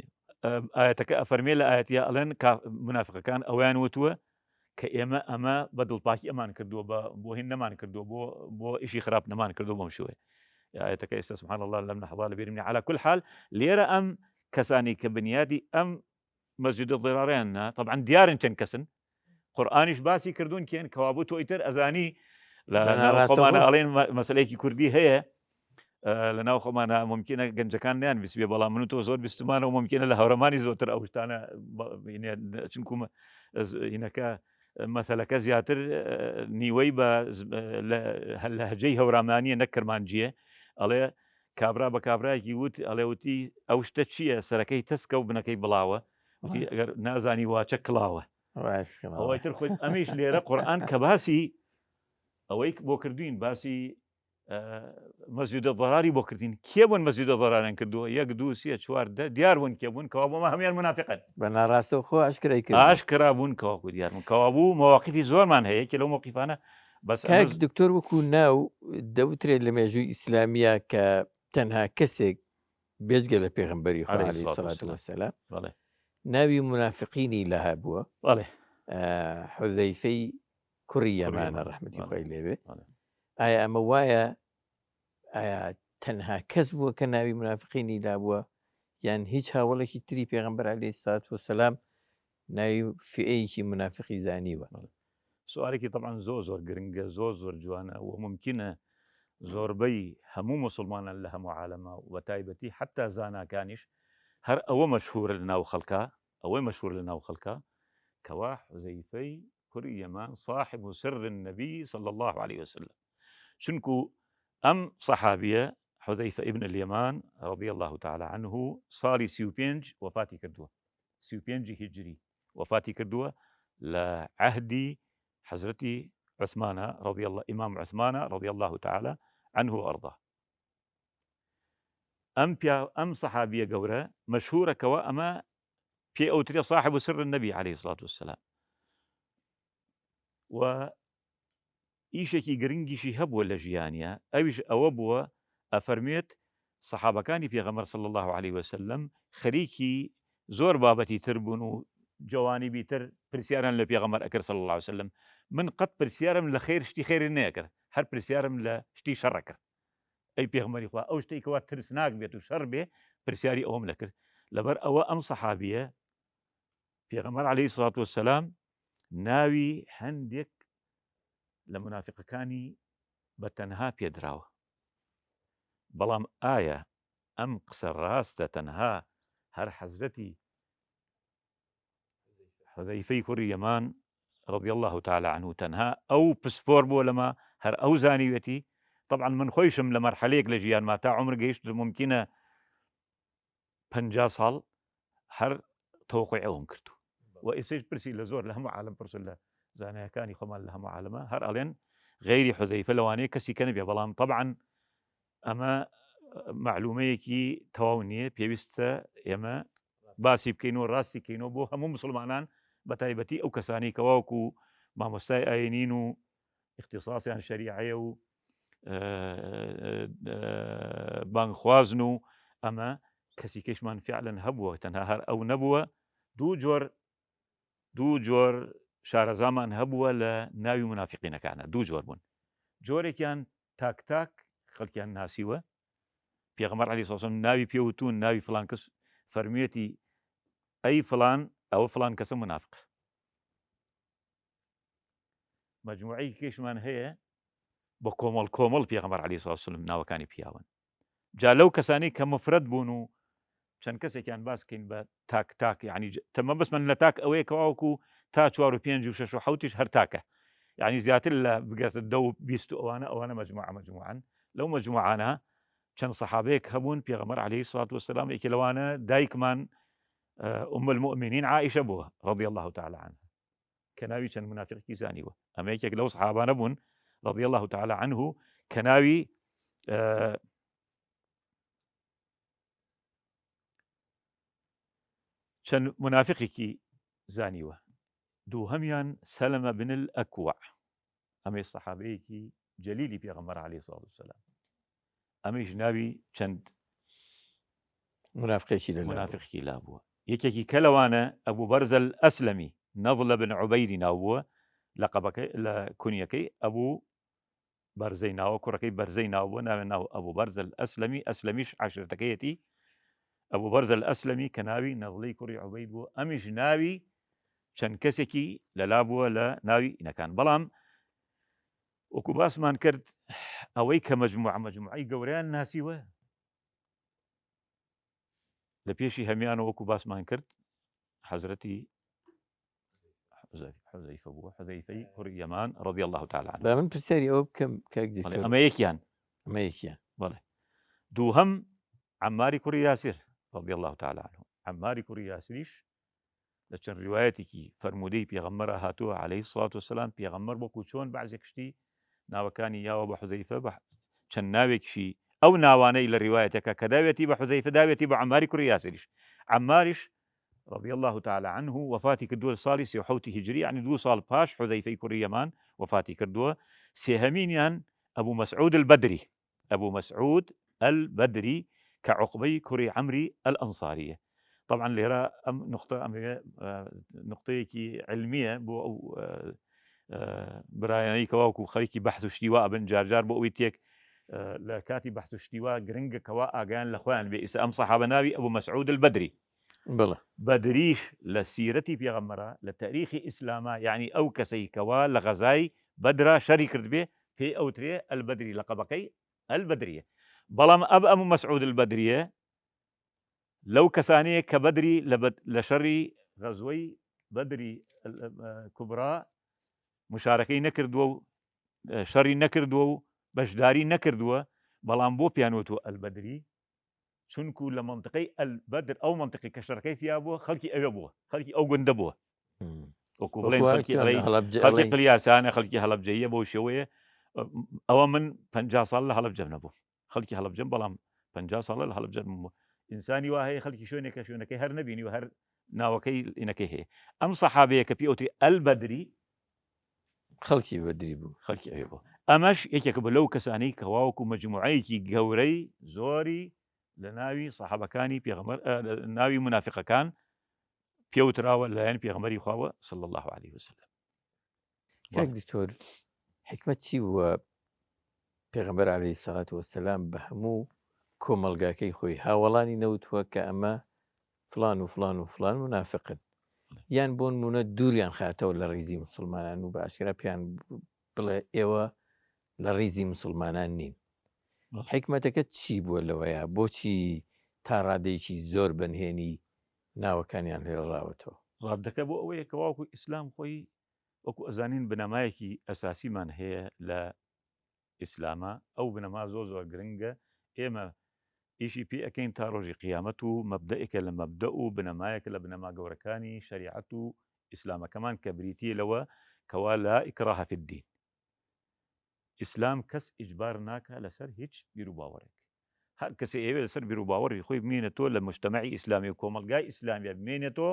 آياتك فرمي لآياتي ألين منافق كان أوان وتوى كإما أما بدل باكي أمان كردو بو هن نمان كردو بو إشي خراب نمان كردو بمشوي آياتك سبحان الله لم نحظى بيرمني على كل حال ليرى أم كساني كبنيادي أم مسجد الضرارين طبعا ديار تنكسن قرآنش باسي كردون كين كوابوتو إتر أزاني لەناو خۆمانە ئەڵێن مەسلەیەکی کوردی هەیە لەناو خۆمانە ممکنە گەنجەکانیان بیست بێ بەڵام من تۆ زۆر بیستمانەوە ممکنە لە هەورەمانی زۆرتر ئەو شتانە چونکو هینەکە مەسەلەکە زیاتر نیوەی بە لەهجەی هەورامانیە نەک کەرمانجیە ئەڵێ کابرا بە کابراایکی وت ئەڵێ وتی ئەو شتە چییە سەرەکەی تەسکە و بنەکەی بڵاوە وتی ئەگەر نازانی واچە کڵاوە ئەوەی تر خۆت ئەمیش لێرە قورئان کە باسی ئەوەی بۆ کردوین باسی مەسجدە ضراری بۆ کردین کێ بوون مەسجدە ضراران کردووە 1 2 3 4 دیار بوون کێ بوون کەوا بۆمە هەمیان منافقن بە ناڕاستەوە خۆ ئاشکرای کرد ئاشکرا بوون کەواکو دیار بوون کەوا بوو مەواقفی زۆرمان هەیە کە لەو مەوقیفانە بەس کاک دکتۆر وەکو ناو دەوترێت لە مێژووی ئیسلامیە کە تەنها کەسێک بێجگە لە پێغەمبەری خوا عەلەیهی سەڵات وەسەلام ناوی منافقینی لە هەبووە حوزەیفەی کوڕی یەمانە ڕەحمەتی خوای لێبێ ئایا ئەمە وایە ئایا تەنها کەس بووە کە ناوی منافقینی دابووە یان هیچ هاوڵێکی تری پێغەمبەر عەلەیهی سەڵات وەسەلام ناوی فئەیەکی منافقی زانیوە سوالێکی طبعا زۆر گرنگە زۆر جوانە و ممکنە زۆربەی هەموو موسڵمانە لە هەموو عالەمە و تایبەتی حتا زاناکانیش هەر ئەوە مەشهورە لەناو خەڵکە ئەوەی مەشهور لەناو خەڵکە کەوا حوزەیفەی کوڕی یەمان صاحب سر النبي صلى الله عليه وسلم چونکو ئەم صحابية حذيفة ابن اليمان رضي الله تعالى عنه صالي 35 وفاتي كردوه 35 هجري وفاتي كردوه لعهدي حضرتي عثمان رضي الله إمام عثمان رضي الله تعالى عنه وأرضاه أم صحابية قورة مشهورة كوا أما في أوتريا صاحب سر النبي عليه الصلاة والسلام و ئیشێکی گرنگیشی هەبووە لە ژیانە ئەویش ئەوە بووە ئەفەرمێت سەحابەکانی پێغەمبەر صلی الله عليه وسلم خەریکی زۆر بابەتی تر بوون و جوانیبی تر پرسیاران لە پێغەمبەر ئەکرد صلی الله عليه وسلم من قەت پرسیارم لە خێر شتی خێری نەکرد هەر پرسیارم لە شتی شەڕ کرد ئەی پێغمبەری خوا ئەو شتێکەوە ترسناک بێت و شەڕ بێ پرسیاری ئەوم لەکرد لەبەر ئەوە ئەم سەحابیە پێغەمبەر عەلەیهی سڵات وەسەلام ناوی هەندێک لە منافقەکانی بە تەنها پێدراوە بەڵام ئایا ئەم قسە ڕاستە تەنها هەر حەزرەتی حوزەیفەی کوڕی یەمان رضي الله تعالى عنه تەنها ئەو پسپۆر بووە لەما هەر ئەو زانیوێتی طبعا من خۆیشم لە مەرحەلەیەک لە ژیانما تا عمر گەیشت ممکنە 50 ساڵ هەر تەوقعی ئەوم کردو و ئێسش پرسی لە زۆر لە هەموو عالم پرسن لە زانایەکانی خۆمان لە هەموو عالمە هەر ئەڵێن غەیری حوزەیفە لەوانەیە کەسی کە نەبێ بەڵام طبعا ئەمە معلومەیەکی تەواو نییە پێویستە ئێمە باسی بکەینەوە ڕاستی بکەینەوە بۆ هەموو مسلمانان بە تایبەتی ئەو کەسانی کەواوەکو مامۆستای ئاینین و اختصاسیان شەریعەیە و بانگخوازن و ئەمە کەسی کەشمان فعلەن هەبووە تەنها هەر ئەو نەبووە دوو جۆر شارەزامان هەبووە لە ناوی منافقینەکانە دوو جۆر بوون جۆرێکیان تاک خەڵکیان ناسیوە پێغەمبەر عەلەیهی سڵات وسەلام ناوی پێوتون ناوی فلان کەس فەرموویەتی ئەی فلان ئەوە فلان کەسە منافق مەجموعەی کێشمان هەیە بە کۆمەڵ پێغەمبەر عەلەیهی سڵات وسەلام ناوەکانی پیاون جا لەو کەسانی کە مفرەد بوون و چەند کەسێکیان باسکەین بە تاک یعنی تەمە بەسمەن لە تاک ئەوەیە کەواوەکو تا 4 و 5 و 6 و 7 هەر تاکە یعنی زیاتر لە بگرێتە 10 و 20 ئەوانە مەجموعەن لەو مەجموعانە چەند سەحابەیەک هەبوون پێغەمبەر عەلەیهی سڵات وسەلام یەکێ لەوانە دایکمان ئوم المؤمنین عائیشە بووە رضی الله تعالی عنها کە ناوی چەند منافقی زانیوە ئەمە یەکێک لەو سەحابانە بوون رضی الله تعالی عنه کە ناوی چەند منافقێکی زانیوە دووهەمیان سەلەمە بن الأكوع ئەمەی سەحابەیەکی جەلیلی پێغەمبەر عەلەیهی سڵات وسەلام ئەمەیش ناوی چەند منافقێکی لابووە یەکێکی کە لەوانە ئەبوو بەرزە الئەسلەمی نەضڵە بن عوبەیری ناوبووە لەقەبەکەی لە کونیەکەی ئەبوو بەرزەی ناوە کوڕەکەی بەرزەی ناوبووە ناوێ ناو ئەبوو بەرزە الئەسلەمی ئەسلەمیش عاشرەتەکەیەتی ئەبوو بەرزە الئەسلەمی کە ناوی نەضڵەی کوڕی عوبەید بووە ئەمیش ناوی چەند کەسێکی لەلا بووە لە ناوی ئینەکان بەڵام وەکو باسمان کرد ئەوەی کە مەجموعەی گەورەیان ناسیوە لە پێشی هەمیانە وەکو باسمان کرد حەزرەتی حوزەیفە بووە حوزەیفەی کوڕی یەمان رضی الله تعالی عنه من پرسیاری ئەوە بکەم ئەمە یەکیان بەڵێ دووهەم عەماری کوڕی یاسر رضی الله تعالی عنه عەماری کوڕی یاسریش لە چەند ڕیوایەتێکی فەرموودەی پێغەمبەر هاتووە عەلەیهی سڵات وسەلام پێغەمبەر وەکو چۆن بەعزێک شتی ناوەکانی یاوە بە حوزەیفە بە چەند ناوێکیشی ئەو ناوانەی لە ڕیوایەتەکە کە داوێتی بە حوزەیفە داوێتی بە عەماری کوڕی یاسریش عەماریش رضي الله تعالى عنه وفاتي كردووە ساڵی 37 هجری يعني 2 ساڵ پاش حوزەیفەی کوڕی یەمان وفاتی کردووە سێهەمینیان ئەبوو مەسعود البەدری ئەبوو مەسعود البەدری کە عوقبەی کوڕی عەمری الئەنساریە طبعا لێرە ئەم نقطەیەکی علمیە بۆ ئەو برایانەی کەواوەکو خەریکی بەحث و شتیوا ئەبن جارجار بۆ ئەوەی تێک لە کاتی بەحث و شتیوا گرنگە کەوا ئاگیان لە خۆیان بێ ئێستا ئەم سەحابە ناوی ئەبوو مەسعود البەدری بەدریش لە سیرەتی پێغەمبەرە لە تاریخی ئیسلامە یعنی ئەو کەسەی کەوا لە غەزای بەدرا شەری کرد بێ پێی ئەوترێ البەدری لەقەبەکەی البەدریە بەڵام ئەم مەسعود البەدریە لەو کەسانەیە کە بەدری لە شەڕی غەزوەی بەدری کوبرا مشارەکەی نەکردووە و شەڕی نەکردووە و بەشداری نەکردووە بەڵام بۆ پیانوتوە البەدری چونکو لە منطقەی البەدر ئەو منطقی کە شەڕەکەی تیا بووە خەڵکی ئەوێ بووە خەڵکی ئەو گوندە بووە وەکو بڵێن خەڵکی قلیاسانە خەڵکی هەڵەبجەیە بۆ شێوەیە ئەوە من 50 ساڵ لە هەڵەبجەم نەبوو خەڵکی هەڵەبجەم بەڵام 50 ساڵ لە هەڵەبجەم بوو ئینسانی وا هەیە خەڵکی شوێنەکەی هەر نەبینی و هەر ناوەکەی ئینەکەی هەیە ئەم سەحابەیە کە پێوتری البەدری خەڵکی بەدری بوو خەڵکی ئەوێ بوو ئەمەش یەکێکە بە لەو کەسانەی کەواوەکو مەجموعەیەکی گەورەی زۆری لە ناوی سەحابەکانی پێغەمبەر ناوی منافقەکان پێوتراوە لەلایەن پێغەمبەری خواوە صلی الله عليه وسلم کاک دکتۆر حکمت چی بووە پێغەمبەر عەلەیهی سەڵات وەسەلام بە هەموو کۆمەڵگاکەی خۆی هاوڵانی نەوتووە کە ئەمە فلان و فلان و فلان منافقن یان بۆ نمونە دووریان خاتەوە لە ڕیزی مسلمانان و باشرا پێیان بڵێ ئێوە لە ڕیزی مسلمانان نین. حکمەتەکە چی بووە لەوەیە بۆچی تا ڕادەیەکی زۆر بنهێنی ناوەکانیان هێڵراوەتەوە؟ ڕابدەکە بۆ ئەوەیە کە واوکو ئیسلام خۆی وەکو ئەزانین بنەمایەکی ئەساسیمان هەیە لە ئیسلامە، ئەو بنەما زۆر گرنگە. ئێمە ئیشی پێ ئەەکەین تا ڕۆژی قیامەت و مەبدەئێکە لە مەبدە و بنەمایەکە لە بنەما گەورەکانی شەریعەت و ئیسلامەکەمان کە بریتیە لەوە کەوا لا ئیکراها فی الدین. ئیسلام کەس ئیجبار ناکە لەسەر هیچ بیر و باوەڕێک. هەر کەسێ ئێوێ لەسەر بیر و باوەڕی خۆی بمێنێتەوە لە مجتەمەعی ئیسلامی و کۆمەلگای ئیسلامیە بمێنێتەوە،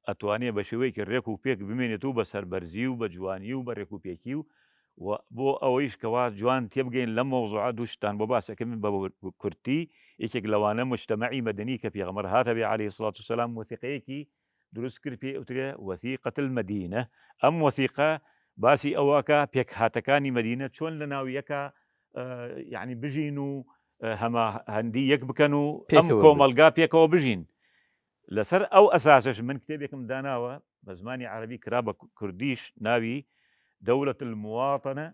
ئەتوانێت بە شێوەیەکی ڕێک و پێک بمێنێت و بە سەربەرزی و بە جوانی و بە ڕێک و پێکی و بۆ ئەوەیش کەوا جوان تێبگەین لە مۆزوعە دووشتان بۆ باسەکەم بە کورتی یەکێک لەوانە مجتەمەعی مەدەنی کە پێغەمبەر هاتە بێ عەلەیهی سەڵات وسەلام وەثیقەیەکی دروست کرد پێ ئەوترێ وەثیقەت المەدینە. ئەم وەثیقە باسی ئەوەکە پێک هاتەکانی مەدینە چۆن لە ناویەکە یعنی بژین و هەمە هەندی یەک بکەن و ئەم کۆمەلگا پێکەوە بژین. لەسەر ئەو ئەساسش من کتێبێکم داناوە بە زمانی عەرەبی کرا بە کوردیش ناوی دەولەت المواطنە.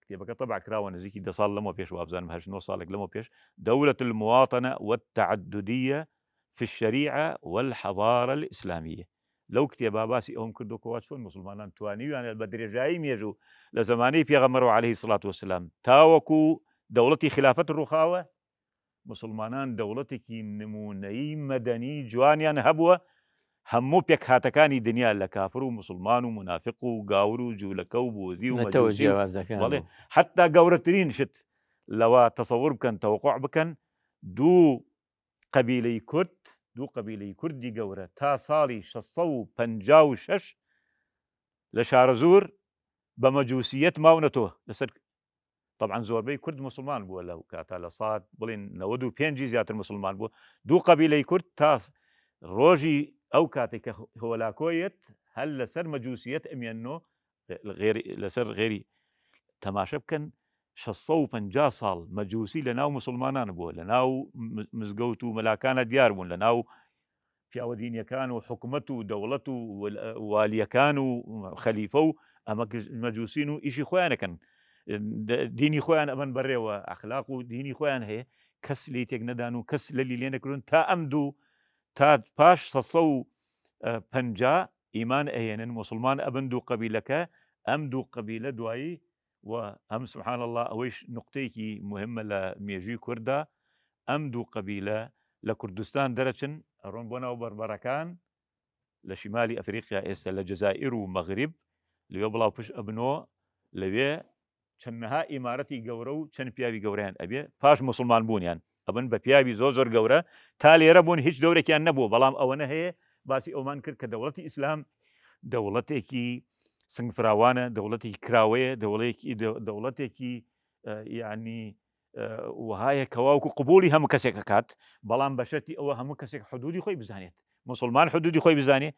کتێبەکە طبع کراوە نزیکی 10 ساڵ لەمەوە پێش وابزانم 8 ساڵێک لەمەوە پێش. دەولەت المواطنە والتعددية في الشريعة والحضارة الإسلامية. لەو کتێبا باسی ئەوم کردوکەوە چۆن مسلمانان توانیویان بە درێژایی مێژوو لە زمانەی پێغەمبەر عەلەیهی سەڵات وسەلام تاوەکو دەوڵەتی خلافەت ڕووخاوە، مسلمانان دەوڵەتێکی نمونەیی مەدەنی جوانیان هەبووە هەموو پێک هاتەکانی دنیا لە کافر و مسلمان و منافق و گاور و جوولەکە و بۆزی و مەجوسی بەڵێ حتا گەورەترین شت لەوە تەسەوور بکەن تەوەقوع بکەن دوو قەبیلەی کوردی گەورە تا ساڵی 656 لە شارە زور بە مەجوسیەت ماونەتەوە لەسەر. طبعا زۆربەی کورد مسلمان بووە لەو کاتا لە ساڵ بڵێن 95 زیاتر مسلمان بووە. دوو قەبیلەی کورد تا ڕۆژی ئەو کاتێک کە هۆلاکۆیەت هەل لەسەر مەجوسیەت ئەمێنەوە لەسەر غێری تەماشە بکەن 650 ساڵ مەجوسی لە ناو مسلمانان بووە، لە ناو مزگەوت و مەلاکانە دیار بوون، لە ناو پیاوە دینیەکان و حکومەت و دەوڵەت و والیەکان و خەلیفە و ئەمە مەجوسین و ئیشی خۆیانەکەن، دینی خۆیان ئەمەن بەڕێوە ئەخلاق و دینی خۆیان هەیە، کەس لی تێک نەدان و کەس لە لیلێ نەکردون تا ئەم دوو تا پاش 650 ئیمان ئەهێنن مسلمان ئەبن دوو قەبیلەکە. ئەم دوو قەبیلە دوایی و ئەم سبحان الله ئەوەیش نقطەیەکی مهمە لە مێژووی کووردا، ئەم دوو قەبیلە لە کوردستان دەرەچن ئەڕۆن بۆ ناو بەربەرەکان لە شیمالی ئەفریقیا ئێستا لە جەزائیر و مەغریب لەوێ بڵاو پشت ئەبنەوە لەوێ چەندەها ئیمارەتی گەورە و چەند پیاوی گەورەیان ئەبێ پاش مسلمان بوونیان ئەبن بە پیاوی زۆر گەورە تا لێرە بوون هیچ دەورێکیان نەبووە. بەڵام ئەوەنە هەیە باسی ئەومان کرد کە دەوڵەتی ئیسلام دەوڵەتێکی سنگفراوانە، دەوڵەتێکی کراوەیە، دەوڵەتێکی یعنی وهایە کەواوکو قبولی هەموو کەسێک ئەکات، بەڵام بە شەرتی ئەوە هەموو کەسێک حدودی خۆی بزانێت. مسلمان حدودی خۆی بزانێت،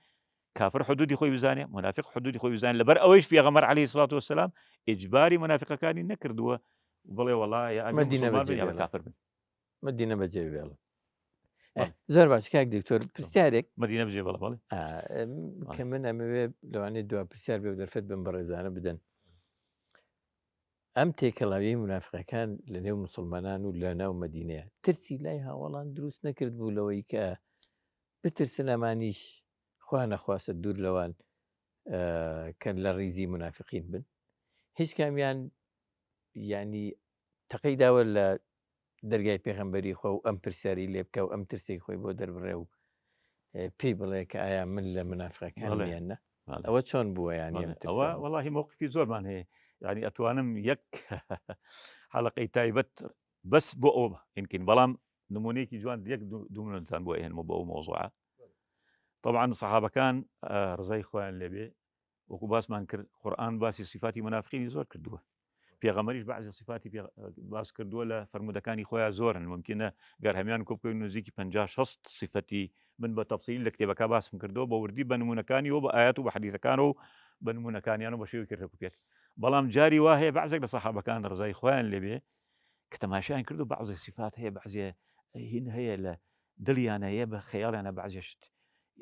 کافر حدودی خۆی بزانێت، منافق حدودی خۆی بزانێت. لەبەر ئەوەیش پێغەمبەر عەلەیهی سەڵات وسەلام ئیجباری منافقەکانی نەکردووە بڵێ وەڵا یا مسلمان بن یا کافر بن. مدینە بەجێ بێڵە. زۆر باش کاک دکتۆر پرسیارێک مدینە بەجێ بەڵە بەڵێ کە من ئەمەوێ لەوانەیە دوا پرسیار بێ و دەرفەت بم بە ڕێزانە بدەن. ئەم تێکەڵاوی منافقەکان لە نێو مسلمانان و لە ناو مەدینەیە ترسی لای هاوڵان دروست نەکرد بوو لەوەی کە بترسن ئەمانیش خوا نەخواستە دوور لەوان کە لە ڕیزی منافقین بن؟ هیچ کامیان ینی تەقەی داوە لە دەرگای پێغەمبەری خۆ و ئەم پرسیاری لێ بکە و ئەم ترسێک خۆی بۆ دەربڕێ و پێی بڵێ کە ئایا من لە منافقەکانیان نە؟ ئەوە چۆن بووە یانی ئەوە وەڵاهی مووقفی زۆرمان هەیە، ینی ئەتوانم یەک حەڵقەی تایبەت بەس بۆ ئەوە يمكن بەڵام نمونەیەکی جوان یەک دوو منتان بۆ ئێنمە بۆ ئەو مۆزوعە. طبعا سەحابەکان ڕزای خۆیان لێبێ وەکو باسمان کرد قورئان باسی صفاتی منافقینی زۆر کردووە، پێغەمبەریش بەعزی صفاتی باس کردووە لە فەرمودەکانی خۆیان زۆرن، ممکنە گەر هەمیان کۆبکەین نزیکی 50-60 صفەتی من بە تەفسیل لە کتێبەکە باسم کردەوە بە وردی بە نمونەکانی و بە ئايات و بە حەدیثەکان و بە نمونەکانیان و بە شێوەیەکی ڕێکوپێک. بەڵام جاری وا هەیە بەعزێک لە سەحابەکان ڕزای خۆیان لێبێ کە تەماشایان کرد و بەعزێک صفات هەیە بەعزێ هین هەیە لە دڵیانە هەیە بە خەیاڵیانە بەعزێشت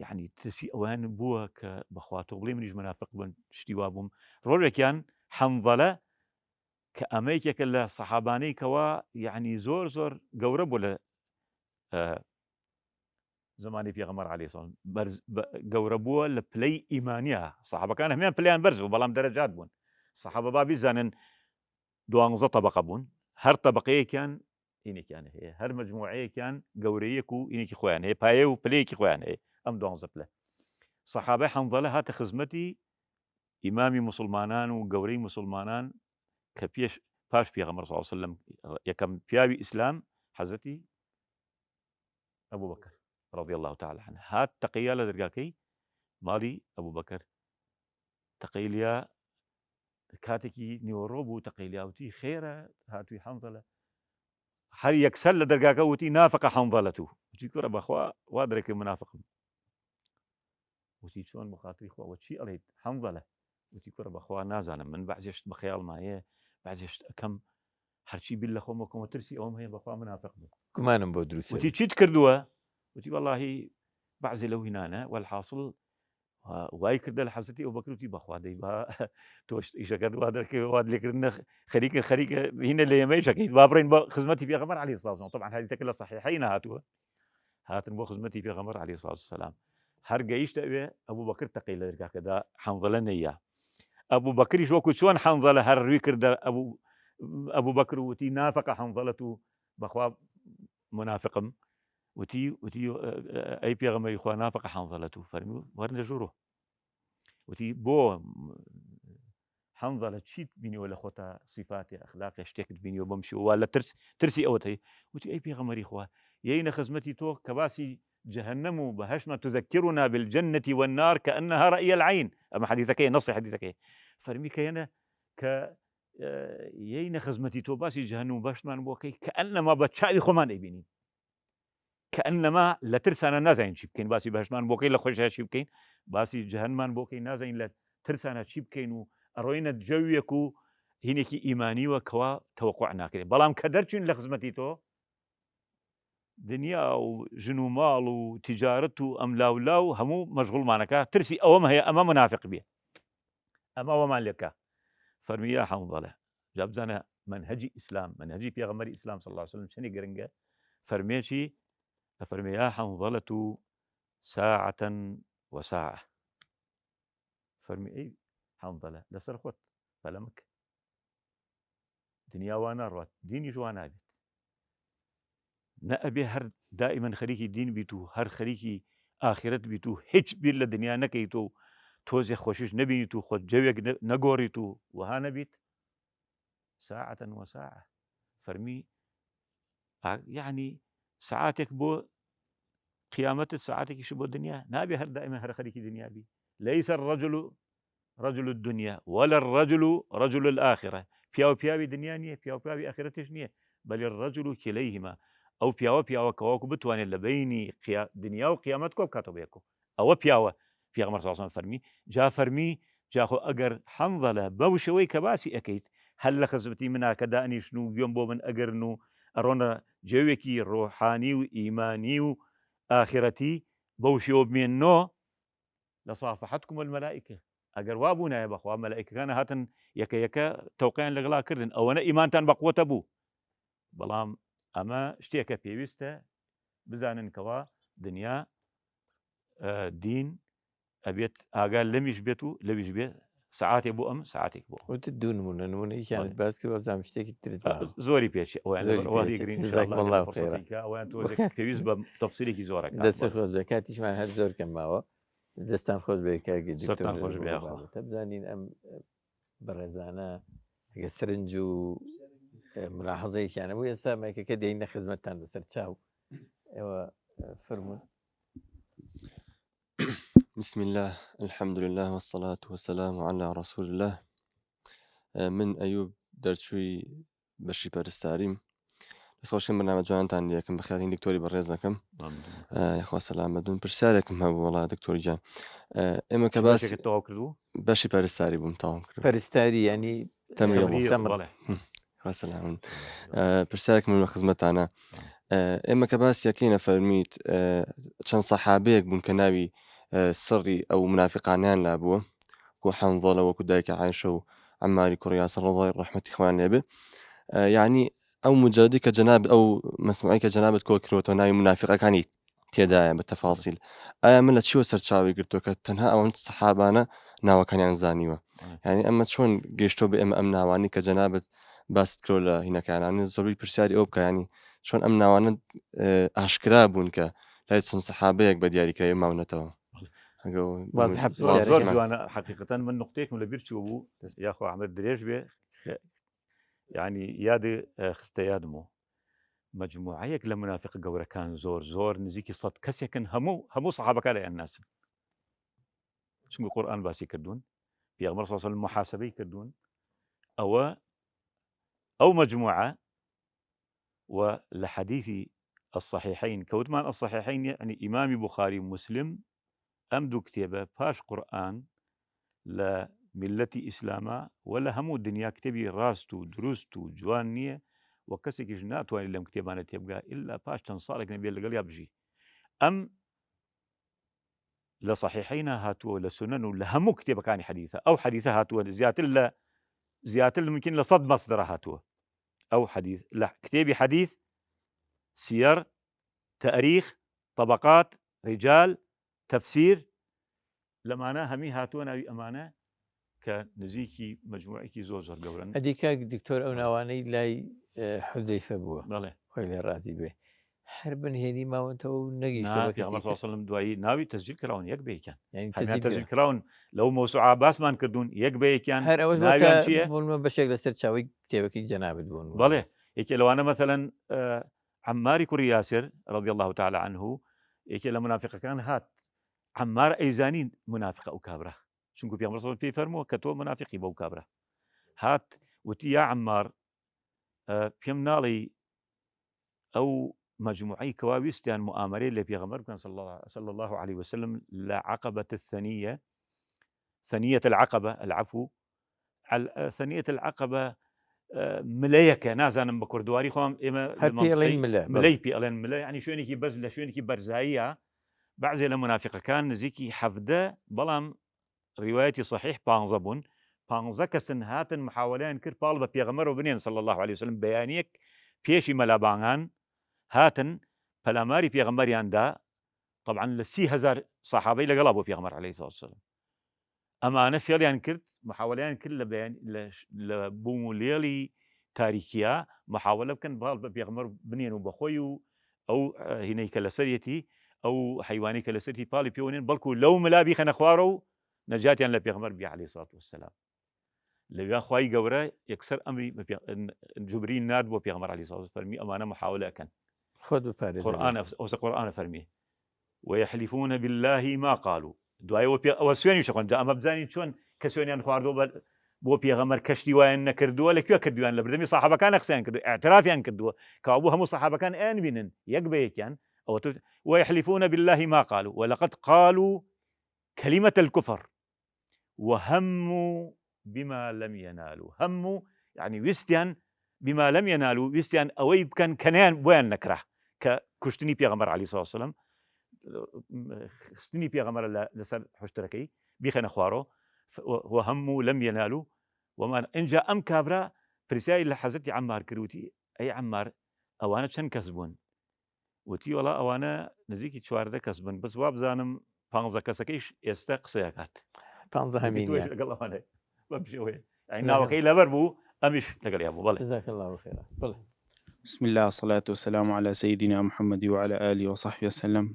یعنی ترسی ئەوان بووە کە بەخوا تۆ بڵێ منیش منافق بوون شتی وا بووم ڕۆژێکیان حەنظەلە کە ئەمەیەکێکە لە سەحابانەی کەوا یعنی زۆر زۆر گەورە بوو لە زمانی پێغەمبەر عەلەیهی سەلام گەورە بووە لە پلەی ئیمانیە سەحابەکان هەمیان پلیان بەرز بوو بەڵام دەرەجات بوون سەحابە با بیزانن 12 طبقە بوون هەر طبقەیەکیان ئینێکیان هەیە هەر مجموعەیەکیان گەورەیەک و ئینێکی خۆیان هەیە پایە و پلەیەکی خۆیان هەیە ئەم 12 پلە سەحابەی حەنظەلە هاتە خزمەتی ئیمامی موسڵمانان و گەورەی موسڵمانان کە پاش پێغەمبەر صلی الله علیه و سلم یەکەم پیاوی ئیسلام حەزەتی ئەبوو بەکر رضي الله تعالى عنه هات تقيا لدرجاكي مالي أبو بكر تقيليا كاتكي نيوروبو تقيليا وتي خيرة هاتوي حنظلة هل يكسل لدرجاكا وتي نافق حنظلته وتي كرة بأخوة وادرك منافق وتي شلون مخاطري خوا وتشي أريد حنظلة وتي كرة بأخوة نازانا من بعزشت بخيال معي بعزشت كم هرشي بالله خومكم وترسي أوم هي بأخوة منافق كمان بودروس وتي تشيت كردوها وتي والله بعزي لو هنا والحاصل واي كرد الحزتي أبو بكر وتي بخوا دي با توش إيش كرد وادرك وادلك إنه خريك هنا اللي يميش أكيد بابرين خدمتي في غمر عليه الصلاة والسلام طبعا هذه كلها صحيحين هاتن بو خدمتي في غمر عليه الصلاة والسلام هرجع يشتبه أبو بكر تقي لذلك كذا حنظلة نية أبو بكر شلون حنظلة هر كرد أبو بكر وتي نافق حنظلته بخوا منافقم وتي أي بيغمر إخوان نافق حنظلته فرمي ورنا جوره وتي بو حنظلة تشيت بيني ولا خوتا صفاتي أخلاقي اشتكت بيني وبمشي ولا ترسي أوتي وتي أي بيغمر إخوان يين خزمتي تو كباسي جهنم بهشنا تذكرنا بالجنة والنار كأنها رأي العين أما حديثك نص حديثك فرمي كينا يين خزمتي تو باسي جهنم بهشنا بوكي كأنما بتشاوي خمان يبيني كأنما لا ترسانا نازين شيبكين باسي بهشمان بوكي لا خوشها شيبكين باسي جهنمان بوكي نازين لا ترسانا شيبكين وأروينا جويكو هنيكي إيماني وكوا توقعنا كده بلام كدرتشين لخزمتي تو دنيا وجنو مال وتجارته أم لاو همو مشغول معناك ترسي أوما هي أما منافق بيه أما وما لك فرمي يا حنظلة جابزانا منهجي إسلام منهجي بيغمري إسلام صلى الله عليه وسلم شني قرنجة فرميشي فرمي يا حنظلة ساعة وساعة فرمي أي حنظلة لسر خوت فلمك دنيا وانا روات ديني جوانا بيت نأبي هر دائما خريكي دين بيتو هر خريكي آخرت بيتو هيج بير لدنيا نكيتو توزي خوشش نبيتو خود جويك نقوريتو وهانا بيت ساعة وساعة فرمي يعني ساعاتك بو قيامت ساعاتك يشبه الدنيا نابي هر دائما هر خريكي دنيا بي ليس الرجل رجل الدنيا ولا الرجل رجل الآخرة بياوي دنيا نية بياوي آخرتش نية بل الرجل كليهما أو بياوي كواكو بتواني لبيني دنيا وقيامتكو كاتبيكو أو بياوي في غمر صلى الله عليه وسلم فرمي جاخو أجر حنظلة بوشوي كباسي أكيد هل لخزبتي منها كداني شنو يوم بو من أجرنو أرونا جويكي روحاني وإيماني آخرتي بوشيو بمنو لصافحتكم الملائكة أجر وابونا يا بخوا ملائكة كان هاتن يكا توقيان لغلا كردن أو أنا إيمان تان بقوة أبو بلام أما اشتيك في ويستا بزانن كوا دنيا دين أبيت أقال لم يشبتو لم يشبت ساعات يبو أم ساعاتك بو وتدون من إيش يعني باسكت وزعم اشتكي ترد زوري بيتش وين زوري بيتش جزاكم الله خيرا وين توزك في ويسبا تفصيلك زورك دست خود زكاتيش مع هر زور كم ماوا دستان خود بيكا دكتور خوش بيا أخو تبزانين أم برزانا سرنجو ملاحظة يعني مو يسا ما كده إن خدمتان بس تشاو ايوا فرمون بسم الله الحمد لله والصلاة والسلام على رسول الله من أيوب درشوي بشي برستاريم بس خۆشم بەنامە جوانتان یەکەم بەخیاڵین دکتۆری بەڕێزەکەم ممنون. یاخوا سەلامەتبن پرسیارێکم هەبوو وڵا دکتۆری جان ئێمە کە شو باس باشێکت تەواو کردو بەشی پەرستاری بووم تاوام کرد پەرستاری ینی تەمرین. بەڵێ خوا سەلامن پرسیارێکم لە خزمەتانە ئێمە کە باس یەکەینە فەرمیت چەند سەحابەیەک بوون کە ناوی سڕی ئەو منافقانیان لا بووە وەکو حەنظەلە وەکو دایکە عایشە و عەماری کوڕی یاسر ڕەحمەتی خوایان لێبێ یعنی ئەو مجادی کە جەناب ئەو مەسموعی کە جەنابەت کۆ کردوەوە ناوی منافقەکانی تێدایە بە تەفاسیل ئایا من لە چیوە سەرچاوی گرتووە کە تەنها ئەوەن سەحابانە ناوەکانیان زانیوە یعنی ئەمە چۆن گەیشتۆ بە ئێمە ئەم ناوانی کە جەنابەت باست کرۆ لە هینەکانانی زۆربەی پرسیاری ئەو بکە ینی چۆن ئەم ناوانە ئاشکرا بوون کە لای چەند سەحابەیەک بە دیاریکراوی ماونەتەوە زۆر جوانە حقیقەتەن من نقطەیەکم لەبیر چوو بوو یاخوا ئەحمەد درێژ بێ یعنی یادێ خستە یادمەوە مجموعەیەک لە منافق گەورەکان زۆر نزیکی 100 کەسێکن هەموو سەحابەکان لە ئەناسن چونکە قورئان باسی کردوون پێغەمبەر صلی الله علیه و سلم محاسبەی کردوون ئەو مجموعة ولە حەدیثی الصحيحين كوتمان الصحيحين يعني إمام بخاري ومسلم ئەم دوو کتێبە پاش قورئان لە میلەتی ئیسلامە ولا هەموو دنیا کتێبی ڕاست و دروست و جوان نییە و کەسێکیش ناتوانێت لەم کتێبانە تێبگا ئللا پاش چەند ساڵێک نەبێ لەگەڵ یا بژی ئەم لە صحیحینە هاتووە لە سنن و لە هەموو کتێبەکانی حەدیثە ئەو حەدیثە هاتووە زیاتر ممکن لە 100 مەصدرە هاتووە ئەو حەدیث لە کتێبی حەدیث سیر تاريخ طبقات رجال تفسير لەمانە هەمی هاتووە ناوی ئەمانە کە نزیکی مجموعێکی زۆر گەورن ئەدی کاک دکتۆر ئەو ناوانەی لای حودەیفە بووە بەڵێ خۆی لێ ڕازی بێ هەر بنهێنی ماوەتەوە و نەگەیشتم دوایی ناوی تەسجیل کراون یەک بێکیان تەسجیل کراون لەو مۆسوعە باسمان کردوون یەک بەیەکیان هەر ئەوەش چیە بەشێک لەسەر چاوی کتێبەکەی جەنابەت بوون بەڵێ یەکێ لەوانە مەثەلەن عماری کوڕی یاسر رضی الله تعالی عنه یەکێ لە منافقەکان هات عمار ئەیزانی منافقە ئەو کابرا چونکە پێغەمبەر صلی الله علیه و سلم پێی فەرمووە کە تۆ منافقی بەو کابرا هات وتی یا عمار پێم ناڵی ئەو مجموعەی کەوا ویستیان مؤامرەی لە پێغەمبەر بکەن صلی الله عليه وسلم لە عقبة الثانية ثانية العقبة العفو ثانية العقبة ملەیەکە نازانم بە کوردواری خۆم ئێمە ملەی پێڵێن ملە ینی شوێنێکی بەرز لە شوێنێکی بەرزاییە بعضێ لە منافقەکان نزیکی 17 بەڵام ڕیوایەتی صحیح 15 بوون 15 کەسن هاتن محاوەلەیان کرد پاڵ بە پێغەمبەرەوە بنێن صلی الله عليه وسلم بەیانیەک پێشی مەلابانان هاتن پەلاماری پێغەمبەریاندا طبعا لە 30,000 سەحابەی لەگەڵا بۆ پێغەمبەر عليه الصلاة والسلام ئەمانە فێڵیان کرد محاوەلەیان کرد لە بەیان لە بوومولێڵی تاریکیە محاوەلە بکەن باڵ بە پێغەمبەر بنێن و بەخۆی و ئەو هینەی کە لەسەرەتی ئەو حیوانی کە لەسەری پاڵی پێوەنێن بەڵکو لەو ملابی خەنە خوارە و نەجاتیان لە پێغەمبەر بی عليه الصلاة والسلام لەویا خوای گەورە یەکسەر ئەمری جوبریل ناد بۆ پێغەمبەر عليه الصلاة والسلام فەرمی ئەمانە محاولەکەن خۆت بپارێز قورئان فەرمی ويحلفون بالله ما قالوا دوایەوە ئەوە سوێنی شەخۆن ئەمە بزانین چۆن کە سوێنیان خواردەوە بۆ پێغەمبەر کەشتی وایان نەکردووە لەکوێ کردویان لە بردەمی سەحابەکان قسەیان کردو اعترافیان کردووە کە بوو هەموو سەحابەکان ئەیان بینن یەک بەیەکیان ئەوە ويحلفون بالله ما قالوا ولقد قالوا كلمة الكفر وهموا بما لم ينالوا هموا يعني ويستيان بما لم ينالوا ويستيان أوي كان كنان بوين نكره كشتني بيغمر عليه الصلاة والسلام خستني بيغمر لسر حشتركي بيخنا خوارو وهموا لم ينالوا وما إن جاء أم كابرا فرسائل لحزتي عمار كروتي أي عمار أوانا شن كسبون وتی وڵا ئەوانە نزیکی 14 کەس بن بەس وا بزانم 15 کەسەکەیش ئێستا قسەیەکات 15 هەمینە لەگەڵ ناوەکەی لەبەر بوو ئەمیش لەگەڵ بوو بەڵێ جزاك الله خيرا بەڵێ بسم الله والصلاة والسلام على سيدنا محمد وعلى آله وصحبه وسلم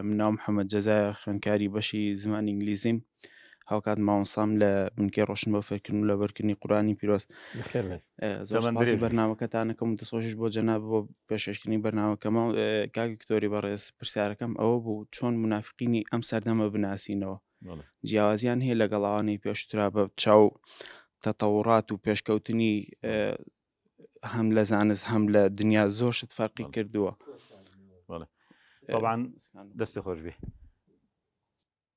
من ناو محمد جزايا خوێنکاری بەشی زمانی ئینگلیزیم هاوکات مامۆستام لە بنکەی ڕۆشن بۆ فێرکردن لە بەرکردنی قورئانی پیرۆز زۆر بەرنامەکەتانەکەم و دەسۆشش بۆ جەناب بۆ پێشکەشکردنی بەرنامەکەمە کاکی کتۆری بەڕێز پرسیارەکەم ئەوە بوو چۆن منافقینی ئەم سەردەمە بناسینەوە جیاوازیان هەیە لەگەڵ ئەوانەی پێشترا بە چاو تەتەوڕات و پێشکەوتنی هەم لە زانست هەم لە دنیا زۆر شت فەرقی بەڵێ. کردووە. بەڵێ. طبعاً دەستی خۆش بێ.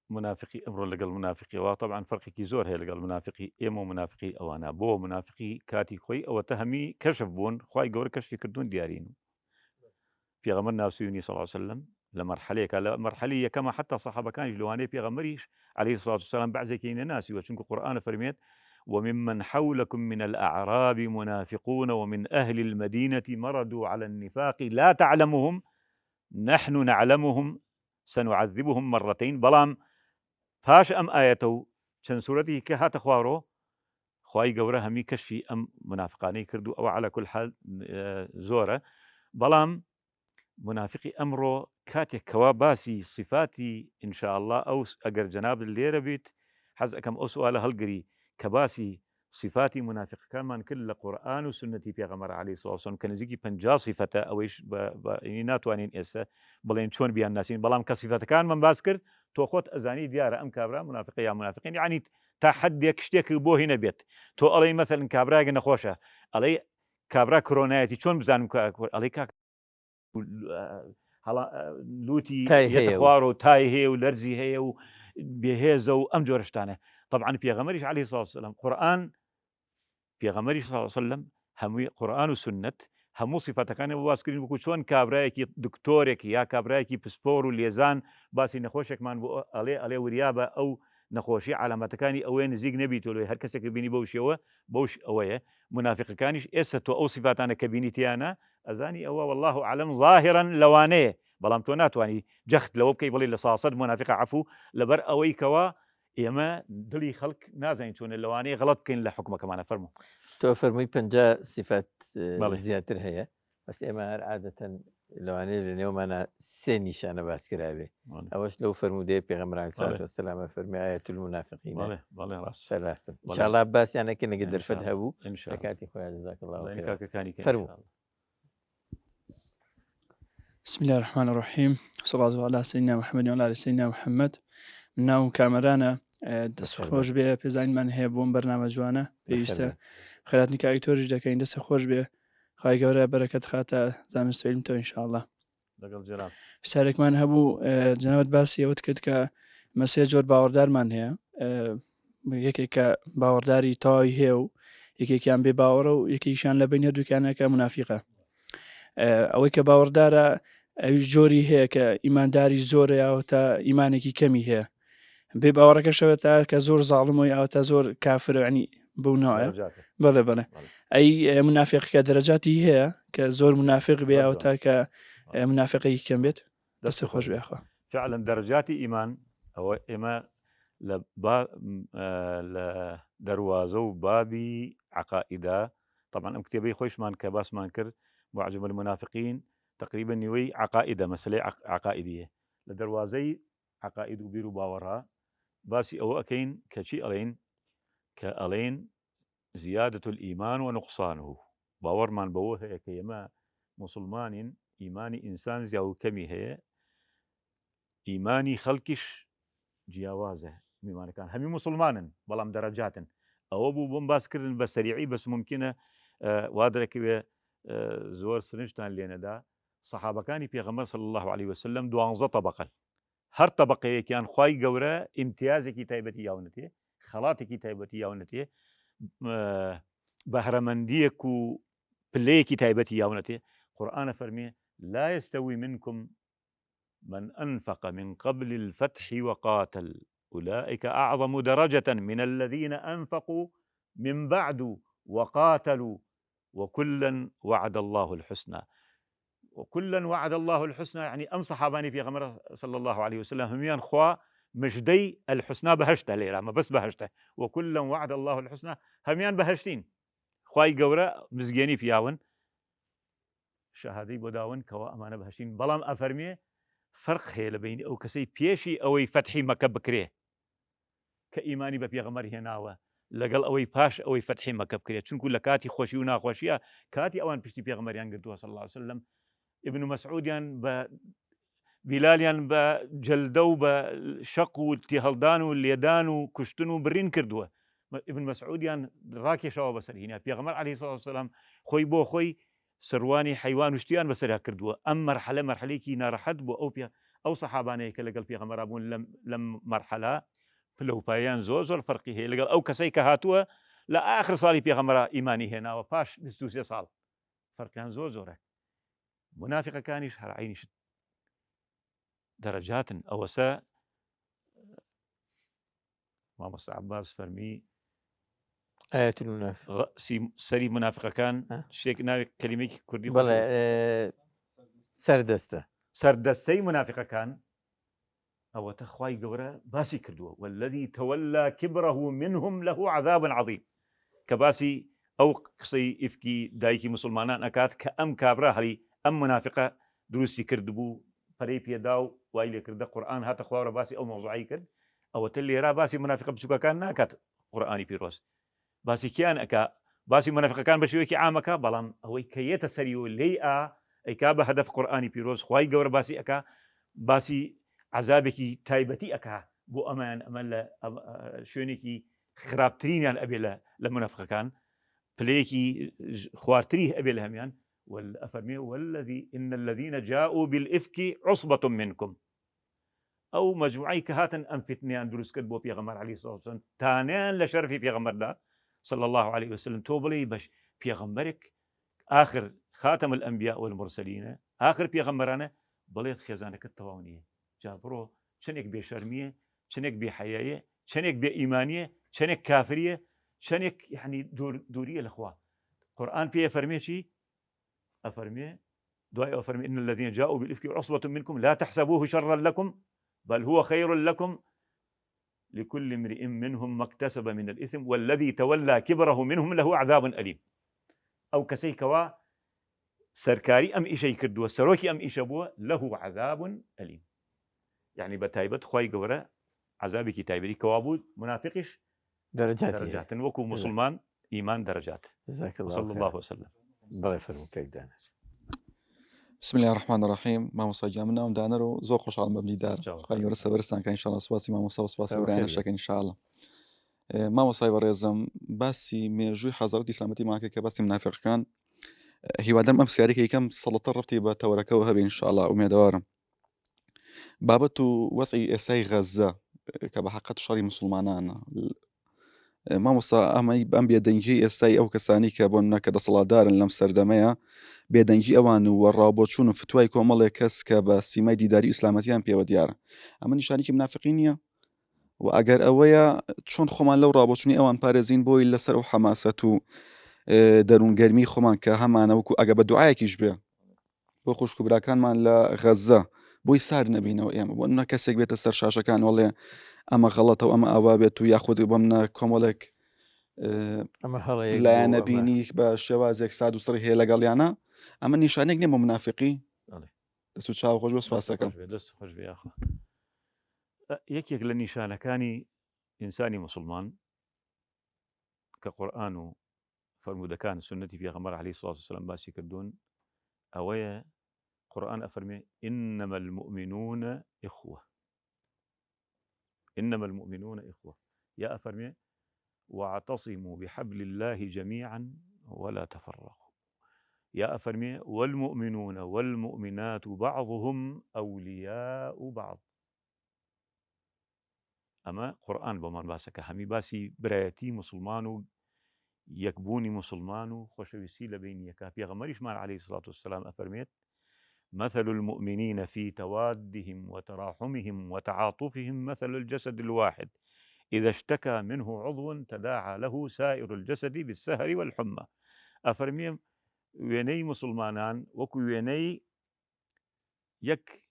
منافقی ئەمڕۆ لەگەڵ منافقیەوە طبعاً فەرقێکی زۆر هەیە لەگەڵ منافقی ئێمە و منافقی ئەوانە. بۆ منافقی کاتی خۆی ئەوەتە هەمی کەشف بوون، خوای گەورە کەشفی کردوون دیارین. پێغەمبەر ناسووینی صلی الله عليه وسلم لە مەرحەلەیەکە لە مەرحەلەی یەکەمە حتا سەحابەکانیش لەوانەیە پێغەمبەریش عليه الصلاة والسلام بەعزێکی نەناسیوە چونکە قورئان فەرمێت وممن حولكم من الأعراب منافقون ومن أهل المدينة مرضوا على النفاق لا تعلمهم نحن نعلمهم سنعذبهم مرتين بەڵام پاش ئەم ئاەتە چەند سوورەتی کە هاتە خوارۆ خوای گەورە هەمی کەشفی ئەم منافقانەی کردو ئەوە على كل حال زۆرە. بەڵام منافقی ئەمڕۆ کاتێکەوە باسی صفاتی ئینشاء الله ئەو ئەگەر جەناب لێرە بیت حەز ئەەکەم ئەو سوالە هەڵگری کە باسی صفاتی منافقەکانمان کرد لە قورئان و سنەتی پێغەمبەر عەلەیهی الصلاة والسلام کە نزیکی 50 صفەتە ئەوەیش ناتوانین ئێستا بڵێن چۆن بیان ناسین بەڵام کە صفەتەکانمان باس کرد تۆ خۆت ئەزانی دیارە ئەم کابرا منافقە یا منافقین یعنی تا حدێک شتێک بۆ هی نەبێت تۆ ئەڵێ مەثەڵەن کابراگە نەخۆشە ئەڵێ کابرا کۆرۆنایەتی چۆن بزانم ئەڵێ کاک لوتی خوار و تای هەیە و لەرزی هەیە و بێهێزە و ئەم جۆرە شتانە. طبعاً پێغەمبەریش عەلەیهی الصلاة والسلام قورئان پێغەمبەری صلی الله عليه وسلم هەمووی قورئان و سنت هەموو صفەتەکانی باسکردین وەکو چۆن کابرایەکی دکتۆرێکی یا کابرایەکی پسپۆر و لێزان باسی نەخۆشێکمان بۆ ئەڵێ وریابە ئەو نەخۆشی علامەتەکانی ئەوەیە نزیک نەبیت لێ هەر کەسێک بینی بەو شێوە بەوش ئەوەیە. منافقەکانیش ئێستا تۆ ئەو صفاتانە کە بینیتیانە ئەزانی ئەوە والله أعلم ظاهرا لەوانەیە بەڵام تۆ ناتوانانی جەخت لەوە بکەی بڵێ لە 100 منافقە عەفو لەبەر ئەوەی کەوا ئێمە دڵی خەڵک نازانین چۆنە لەوانەیە غەڵەت بکەین لە حکومەکەمانە. فەرموو. تۆ فەرمووی 50 صفات زیاتر هەیە بەس ئێمە هەر عادەتەن لەوانەیە لە نێومانە سێ نیشانە باس کرابێ ئەوەش لەو فەرمودەیە پێغەمبەر عەلەیهی الصلاة والسلام فەرمی ئایەت المنافقین ثلاثة إن شاء الله باس يعني كنا قدر فتها إن شاء الله كاتي خويا جزاك الله خير. فرموا. بسم الله الرحمن الرحيم والصلاة والسلام على سيدنا محمد وعلى آل سيدنا محمد. مناوم كامرانا دەست خۆش بێ پێزانیمان هەیە بۆم بەرنامە جوانە پێویستە خێراتنی کاریتۆریش دەکەین دەستە خۆش بێ خی گەورە بەرەکەت خاتە زانست عیلمتەوە ئینشاءالله. شارێکمان هەبوو جەنابەت باسی ئەوت کرد کە مەسێ جۆر باوەڕدارمان هەیە یەکێک کە باوەڕداری تەواوی هەیە و یەکێکیان بێ باوەڕە و یەکێکیشان لە بین هەردووکیانەکە منافقە. ئەوەی کە باوەڕدارە ئەوی جۆری هەیە کە ئیمانداری زۆرە یاوەتە ئیمانێکی کەمی هەیە بێ باوەڕەکەشەوە تا کە زۆر زاڵمەوەی ئەوەتە زۆر کافر عنی بوونەوە بەڵێ بڵێ ئەی منافقەکە دەرەجاتی هەیە کە زۆر منافق بێ ئەوتا کە منافقەی کەم بێت دەستی خۆش بێخوا. فعلا دەرەجاتی ئیمان ئەوە ئێمە لە دەواازە و بابی عقائیدا طبعا ئەم کتێبەی خۆشمان کە باسمان کرد معجم المنافقين تقريبا نوي عقائد مسألة عقائدية لدروازي عقائد وبيرو باورها باسي أو أكين كشي ألين زيادة الإيمان ونقصانه باور من بوه هي كيما مسلمان إيماني إنسان زياو كمي هي إيماني خلقش جياوازه بمعنى كان همي مسلمان بلام درجات أو أبو بمباس كرن بسريعي بس ممكنة وادرك زۆر سرنجتان لێنەدا سەحابەکانی پێغەمبەر صلی الله عليه وسلم 12 طبقەن هەر طبقەیەکیان خوای گەورە ئیمتیازێکی تایبەتی یاونەتێ خەڵاتێکی تایبەتی یاونەتێ بەهرەمەندیەک و پلەیەکی تایبەتی یاونەتێ. قورئانە فەرمێ لا يستوي منكم من أنفق من قبل الفتح وقاتل أولئك أعظم درجة من الذين أنفقوا من بعد وقاتلوا وكلا وعد الله الحسنى. وكلا وعد الله الحسنى يعني أم صحاباني في غمرة صلى الله عليه وسلم هميان خوا مجدي الحسنى بهشته ليرا ما بس بهشته وكلا وعد الله الحسنى هميان بهشتين خواي قورة مزجيني في ياون شهادي بداون كوا أمانة بهشتين بلام أفرمي فرق هي لبين أو كسي بيشي أو فتحي مكة بكريه كإيماني ببيغمر هناوه لەگەڵ ئەوەی پاش ئەوەی فتحی مەکە بکرێت چونکو لە کاتی خۆشی و ناخۆشیە کاتی ئەوان پشتی پێغەمبەریان گرتووە صلی الله عليه وسلم ابن مسعودیان بە بیلالیان بە جەلدە و بە شەق و تێهەڵدان و لێدان و کوشتن و برین کردووە ابن مەسعودیان ڕاکێشەوە بەسەر هینە پێغەمبەر عەلەیهی سڵات وسەلام خۆی بۆ خۆی سەروانی حیوان و شتیان بەسەریا کردووە ئەم مەرحەلە مەرحەلەیەکی ناڕەحەت بووە ئەو سەحابانەیە کە لەگەڵ پێغەمبەر بوون لەم مەرحەلە پلەپایان زۆر فەرقی هەیە لەگەڵ ئەو کەسەی کە هاتووە لە ئاخر ساڵی پێغەمبەر ئیمانی هێناوە پاش 23 ساڵ فەرقیان زۆرە منافقەکانیش هەر عینیش دەرەجاتن ئەوەسە مامۆستا عەباس فەرمی ئاەت المنافق سەری منافقەکان شتێک ناوێت کەلیمەیەکی کوردی بەڵێ سەردەستە سەردەستەی منافقەکان ئەوەتە خوای گەورە باسی کردووە والذی تەوەلا کبره منهم له عذاب عظیم کە باسی ئەو قسەی ئیفکی دایکی مسلمانان ئەکات کە ئەم کابرا هەری ئەم منافقە دروستی کردبوو پەرەی پێدا و وای لێکردە قورئان هاتە خوارە باسی ئەو مەوزوعی کرد ئەوەتە لێرا باسی منافقە بچووکەکان ناکات قورئانی پیرۆز باسی کیان ئەکا باسی منافقەکان بە شێوەیەکی عامەکە بەڵام ئەوەی کە یێتە سەریەوە لێی ئەیکا بە هەدەف قورئانی پیرۆز خوای گەورە باسی ئەکا باسی عەزابێکی تایبەتی ئەکا بۆ ئەمان ئەمە لە شوێنێکی خراپترینیان ئەبێ لە منافقەکان پلەیەکی خواردتری ئەبێ لە هەمیان ئەفەرمێ إن الذين جاءوا بالإفك عصبة منكم ئەو مەجموعەی کە هاتن ئەم فتنیان دروست کرد بۆ پێغەمبەر عەلەیهی سڵات وسەلام تانیان لە شەرەفی پێغەمبەردا صلى الله عليه وسلم تۆ بڵێ بەش پێغەمبەرێک آخر خاتم الأنبياء والمرسلين آخر پێغەمبەرانە بڵێت خێزانەکەت تەواو نییە جا بڕۆ چەندێک بێشەرمیە چەندێک بێحەیایە چەندێک بێ ئیمانیە چەندێک کافریە چەندێک یعنی دووریە لەخوا قورئان پێ فەرمێ چی ئەفەرمێ دوای ئەفەرمێ إن الذين جاءوا بالإفك عصبة منكم لا تحسبوه شرا لكم بل هو خير لكم لكل امرئ منهم ما اكتسب من الإثم والذي تولى كبره منهم له عذاب أليم أو كسيكوا سركاري أم إيشي كردوا سروكي أم إيش بوا له عذاب أليم يعني بتايبت خواي قورا عذابك تايبري كوابود منافقش درجات وكو مسلمان إيمان درجات جزاك الله صلى الله وسلم بەڵێ فەرمووکەی دانر بسم الله الرحمن الرحيم مامۆستا گیان من ناوم دانەر و زۆر خۆشحاڵم بە بلیدار خی گەورە سەبەرستان کە ئینشاڵڵا سوپاسی مامۆستا و سوپاسی گەورەیانەشەکە ئینشاءڵڵا مامۆستای بەڕێزم باسی مێژووی حەزارەتی ئیسلامەتی ماکە کە باسی منافقەکان هیوادارم ئەم پرسیارێکە یەکەم سەڵەتە ڕەفتی بە تەوەرەکەەوە هەبێ ئینشاءڵڵا ئومێدەوارم بابەت و وەسعی ئێسای غەزە کە بە حەقەت شەڕی مسلمانانە مامۆستا ئەم بێدەنگی ئێستای ئەو کەسانی کە بۆ نەکە دەسەڵاتدارن لەم سەردەمەیە بێدەنگی ئەوان و وەڕابۆچوون و فتوای کۆمەڵێک کەس کە بە سیمای دیداری ئیسلامەتیان پێوە دیارە ئەمە نیشانێکی منافقی نییە و ئەگەر ئەوەیە چۆن خۆمان لەو ڕابۆچوونی ئەوان پارێزین بۆی لەسەر و حەماسەت و دەروونگەرمی خۆمان کە هەمانە وەکو ئەگە بە دوعایەکیش بێ بۆ خوشک و براکانمان لە غەزە بۆی سار نەبینەوە ئێمە بۆ نە کەسێک بێتە سەر شاشەکان وەڵێ ئەمە غەڵەتە و ئەمە ئاوا بێت و یاخود بەمنە کۆمەڵێک لایەنە بینی بە شێوازێک ساد و سڕی هەیە لەگەڵیانە ئەمە نیشانێک نییە بۆ منافقی دەست و چاو خۆش بۆ سوپاسەکەم یەکێک لە نیشانەکانی ئینسانی مسلمان کە قورئان و فەرمودەکان سنەتی پێغەمبەر عەلەیهی سڵات وسەلام باسی کردوون ئەوەیە قورئان ئەفەرمێ إنما المؤمنون إخوة إنما المؤمنون إخوة يا أفرمي واعتصموا بحبل الله جميعا ولا تفرقوا يا أفرمي والمؤمنون والمؤمنات بعضهم أولياء بعض أما قرآن بمان باسك همي باسي برايتي مسلمان يكبوني مسلمان خوشويسي لبين يكا بيغمريش مال عليه الصلاة والسلام أفرميت مثل المؤمنين في توادهم وتراحمهم وتعاطفهم مثل الجسد الواحد إذا اشتكى منه عضو تداعى له سائر الجسد بالسهر والحمى أفرميم ويني مسلمانان وكو ويني يك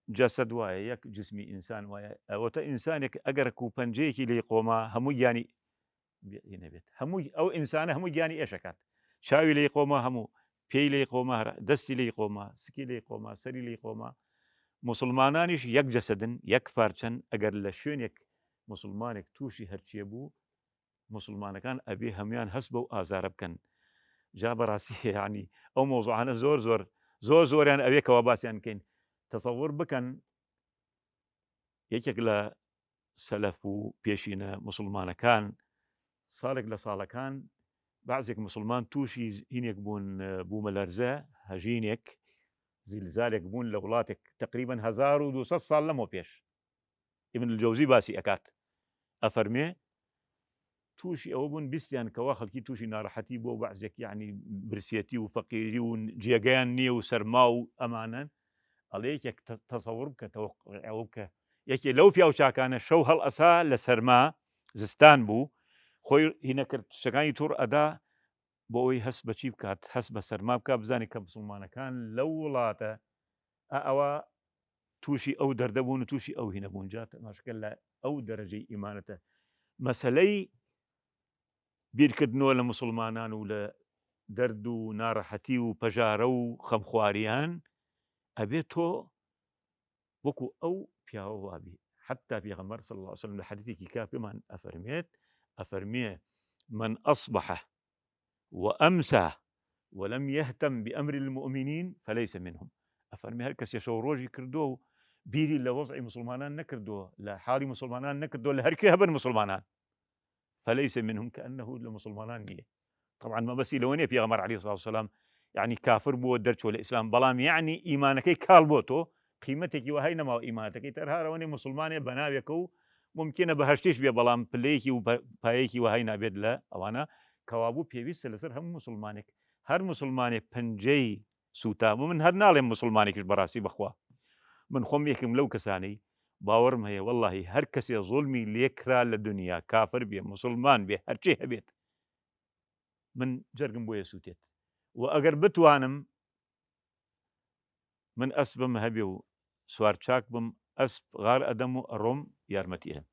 جسد وايا يك جسمي إنسان وايا وتا إنسانك أجركو بنجيكي ليقوما همو يعني بيت همو أو إنسان همو يعني إيشكات شاوي ليقوما همو پێی لێی قۆما دەستی لێی قۆما سکی لێی قۆما سەری لێی قۆما مسلمانانیش یەک جەسەدن یەک پارچەن ئەگەر لە شوێنێک مسلمانێک تووشی هەرچیە بوو مسلمانەکان ئەبێ هەمویان هەست بەو ئازارە بکەن جا بەڕاستی یعنی ئەو مۆزوعانە زۆریان ئەوێ کەوا باسییان بکەین تەسەوور بکەن یەکێک لە سەلەف و پێشینە مسلمانەکان ساڵێک لە ساڵەکان بەعزێک مسلمان تووشی هینێک بوون بوومە لەرزە هەژینێک زیلزالێک بوون لە وڵاتێک تقریبا 1200 ساڵ لەمەوە پێش ابن الجەوزی باسی ئەکات ئەفەرمێ تووشی ئەوە بوون بیستیان کەوا خەڵکی تووشی ناڕەحەتی بۆ بەعزێک یعنی برسێتی و فەقیری و جێگەیان نییە و سەرما و ئەمانەن ئەڵێ یەکێک تەسەوڕ بکە ئەوە بکە یەکێ لەو پیاو چاکانە شەو هەڵ ئەسا لە سەرما زستان بوو خۆی هینەکرد شەکانی توڕ ئەدا بۆ ئەوەی هەست بەچی بکات هەست بە سەرما بکە بزانێت کە مسلمانەکان لەو وڵاتە ئەوە تووشی ئەو دەردەبوون و تووشی ئەو هینەبوون جات ماشکە لە ئەو دەرەجەی ئیمانەتە مەسەلەی بیرکردنەوە لە مسلمانان و لە دەرد و ناڕەحەتی و پەژارە و خەمخواریان ئەبێت تۆ وەکو ئەو پیاوە وابی حتى پێغەمبەر صلی الله عليه وسلم لە حەدیثێکی کا پێمان ئەفەرمێ من أصبح وأمسى ولم يهتم بأمر المؤمنين فليس منهم ئەفەرمێ هەر کەسێ شەو ڕۆژی کردو و بیری لە وەزعی مسلمانان نەکردووە لە حاڵی مسلمانان نەکردووە لە هەرکێ هەبن مسلمانان فليس منهم كأنه لمسلمانان نییە طبعا ما بەسی لەوە نیە پێغەمبەر عليه الصلاة والسلام يعني كافر بووە دەرچووە لە ئیسلام بەڵام یعنی ئیمانەکەی کاڵ بۆ تۆ قیمەتێکی وهەی نەماوە ئیمانەکەی تەرهاڕەوەنی مسلمانێ بەناوێکە و ممکنە بەهشتیش بێ بەڵام پلەیەکی و پایەکی وهەی نابێت لە ئەوانە کەوابوو پێویستە لەسەر هەموو مسلمانێک هەر مسلمانێک پەنجەی سوتابوو من هەر ناڵێم مسلمانێکیش بەڕاستی بەخوا من خۆم یەکم لەو کەسانەی باوەڕم هەیە واللهی هەر کەسێ زوڵمی لێکرا لە دنیا کافر بێ مسلمان بێ هەرچی هەبێت من جەرگم بۆیە سووتێت و ئەگەر بتوانم من ئەسبم هەبێ و سوار چاک بم ئەسب غار ئەدەم و ئەڕۆم یارمەتی هەم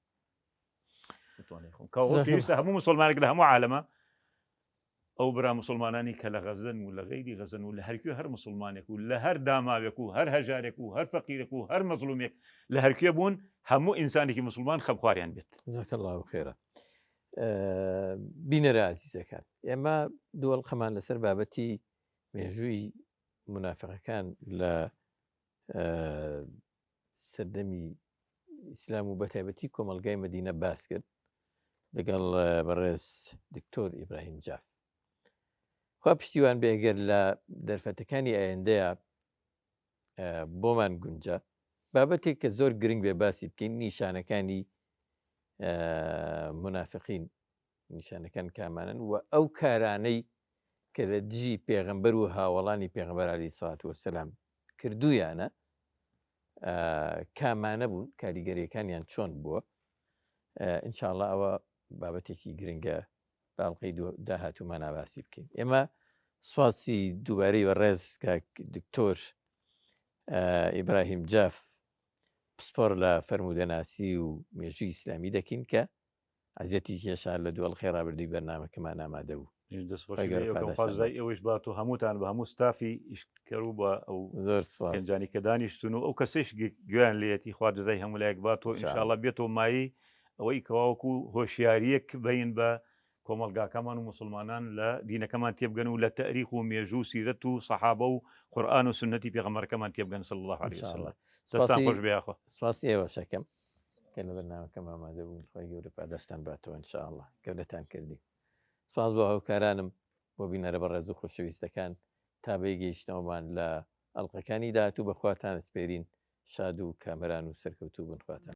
پێویستە هەموو مسلمانێک لە هەموو عالەمە ئەو برا مسلمانانی کە لە غەزن و لە غەیری غەزن و لە هەرکوێ هەر مسلمانێک و لە هەر داماوێک و هەر هەژارێک و هەر فەقیرێک و هەر مەزلومێک لە هەرکوێ بوون هەموو ئینسانێکی مسلمان خەمخواریان بێت جزاک الله خێرە بینەرە عزیزەکان ئێمە دووەڵقەمان لەسەر بابەتی مێژووی منافقەکان لە سەردەمی ئیسلام و بەتایبەتی کۆمەلگای مەدینە باس کرد لەگەڵ بەڕێز دکتۆر ئیبراهیم جاف خوا پشتیوان بێگەر لە دەرفەتەکانی ئایندەیە بۆمان گونجە بابەتێک کە زۆر گرنگ بێ باسی بکەین نیشانەکانی منافقین نیشانەکان کامانن و ئەو کارانەی کە لە دژی پێغەمبەر و هاوڵانی پێغەمبەر عەلەیهی سەڵات وەسەلام کردویانە کامانە بوون کاریگەریەکانیان چۆن بووە ئینشاءڵڵا ئەوە بابەتێکی گرنگە باڵقەی داهاتوومان باسی بکەین ئێمە سواسی دووبارەی بەڕێز دکتۆر ئیبراهیم جاف پسپۆر لە فەرموودەناسی و مێژووی ئیسلامی دەکەین کە عەزیەتی کێشان لە دووەڵخێ ڕابردووی بەرنامەکەمان ئامادە بوو ئەوەش بات و هەمووتان بە هەموو ستافی ئیشکەرو بە ئەو زۆر پێنجانی کە دانیشتون و ئەو کەسێش گویان لێتی خوا جزای هەموو لایەک باتەوە ئینشاءڵڵا بێتەوە مایی ئەوەی کەواوەکو هۆشیاریەک بین بە کۆمەلگاکەمان و مسلمانان لە دینەکەمان تێبگەن و لە تەریخ و مێژوو سیرەت و سەحابە و قورئان و سنەتی پێغەمبەرەکەمان تێبگەن صلی الله علیه وسلم دەستان خۆش بێ ئاخوا سپاسی ئێوە شەکەم کە لە بەرنامەکەم ئامادە بوون خۆی گەورە پاداشتان باتەوە ئینشاءڵڵا گەورەتان کردی سپاس بۆ هاوکارانم بۆ بینەرە بەڕێز و خۆشەویستەکان تا بەیگەیشتنەوەمان لە ئەڵلقەکانی داهاتوو بەخواتان سپێرین شاد و کامەران و سەرکەوتوو بن خواتان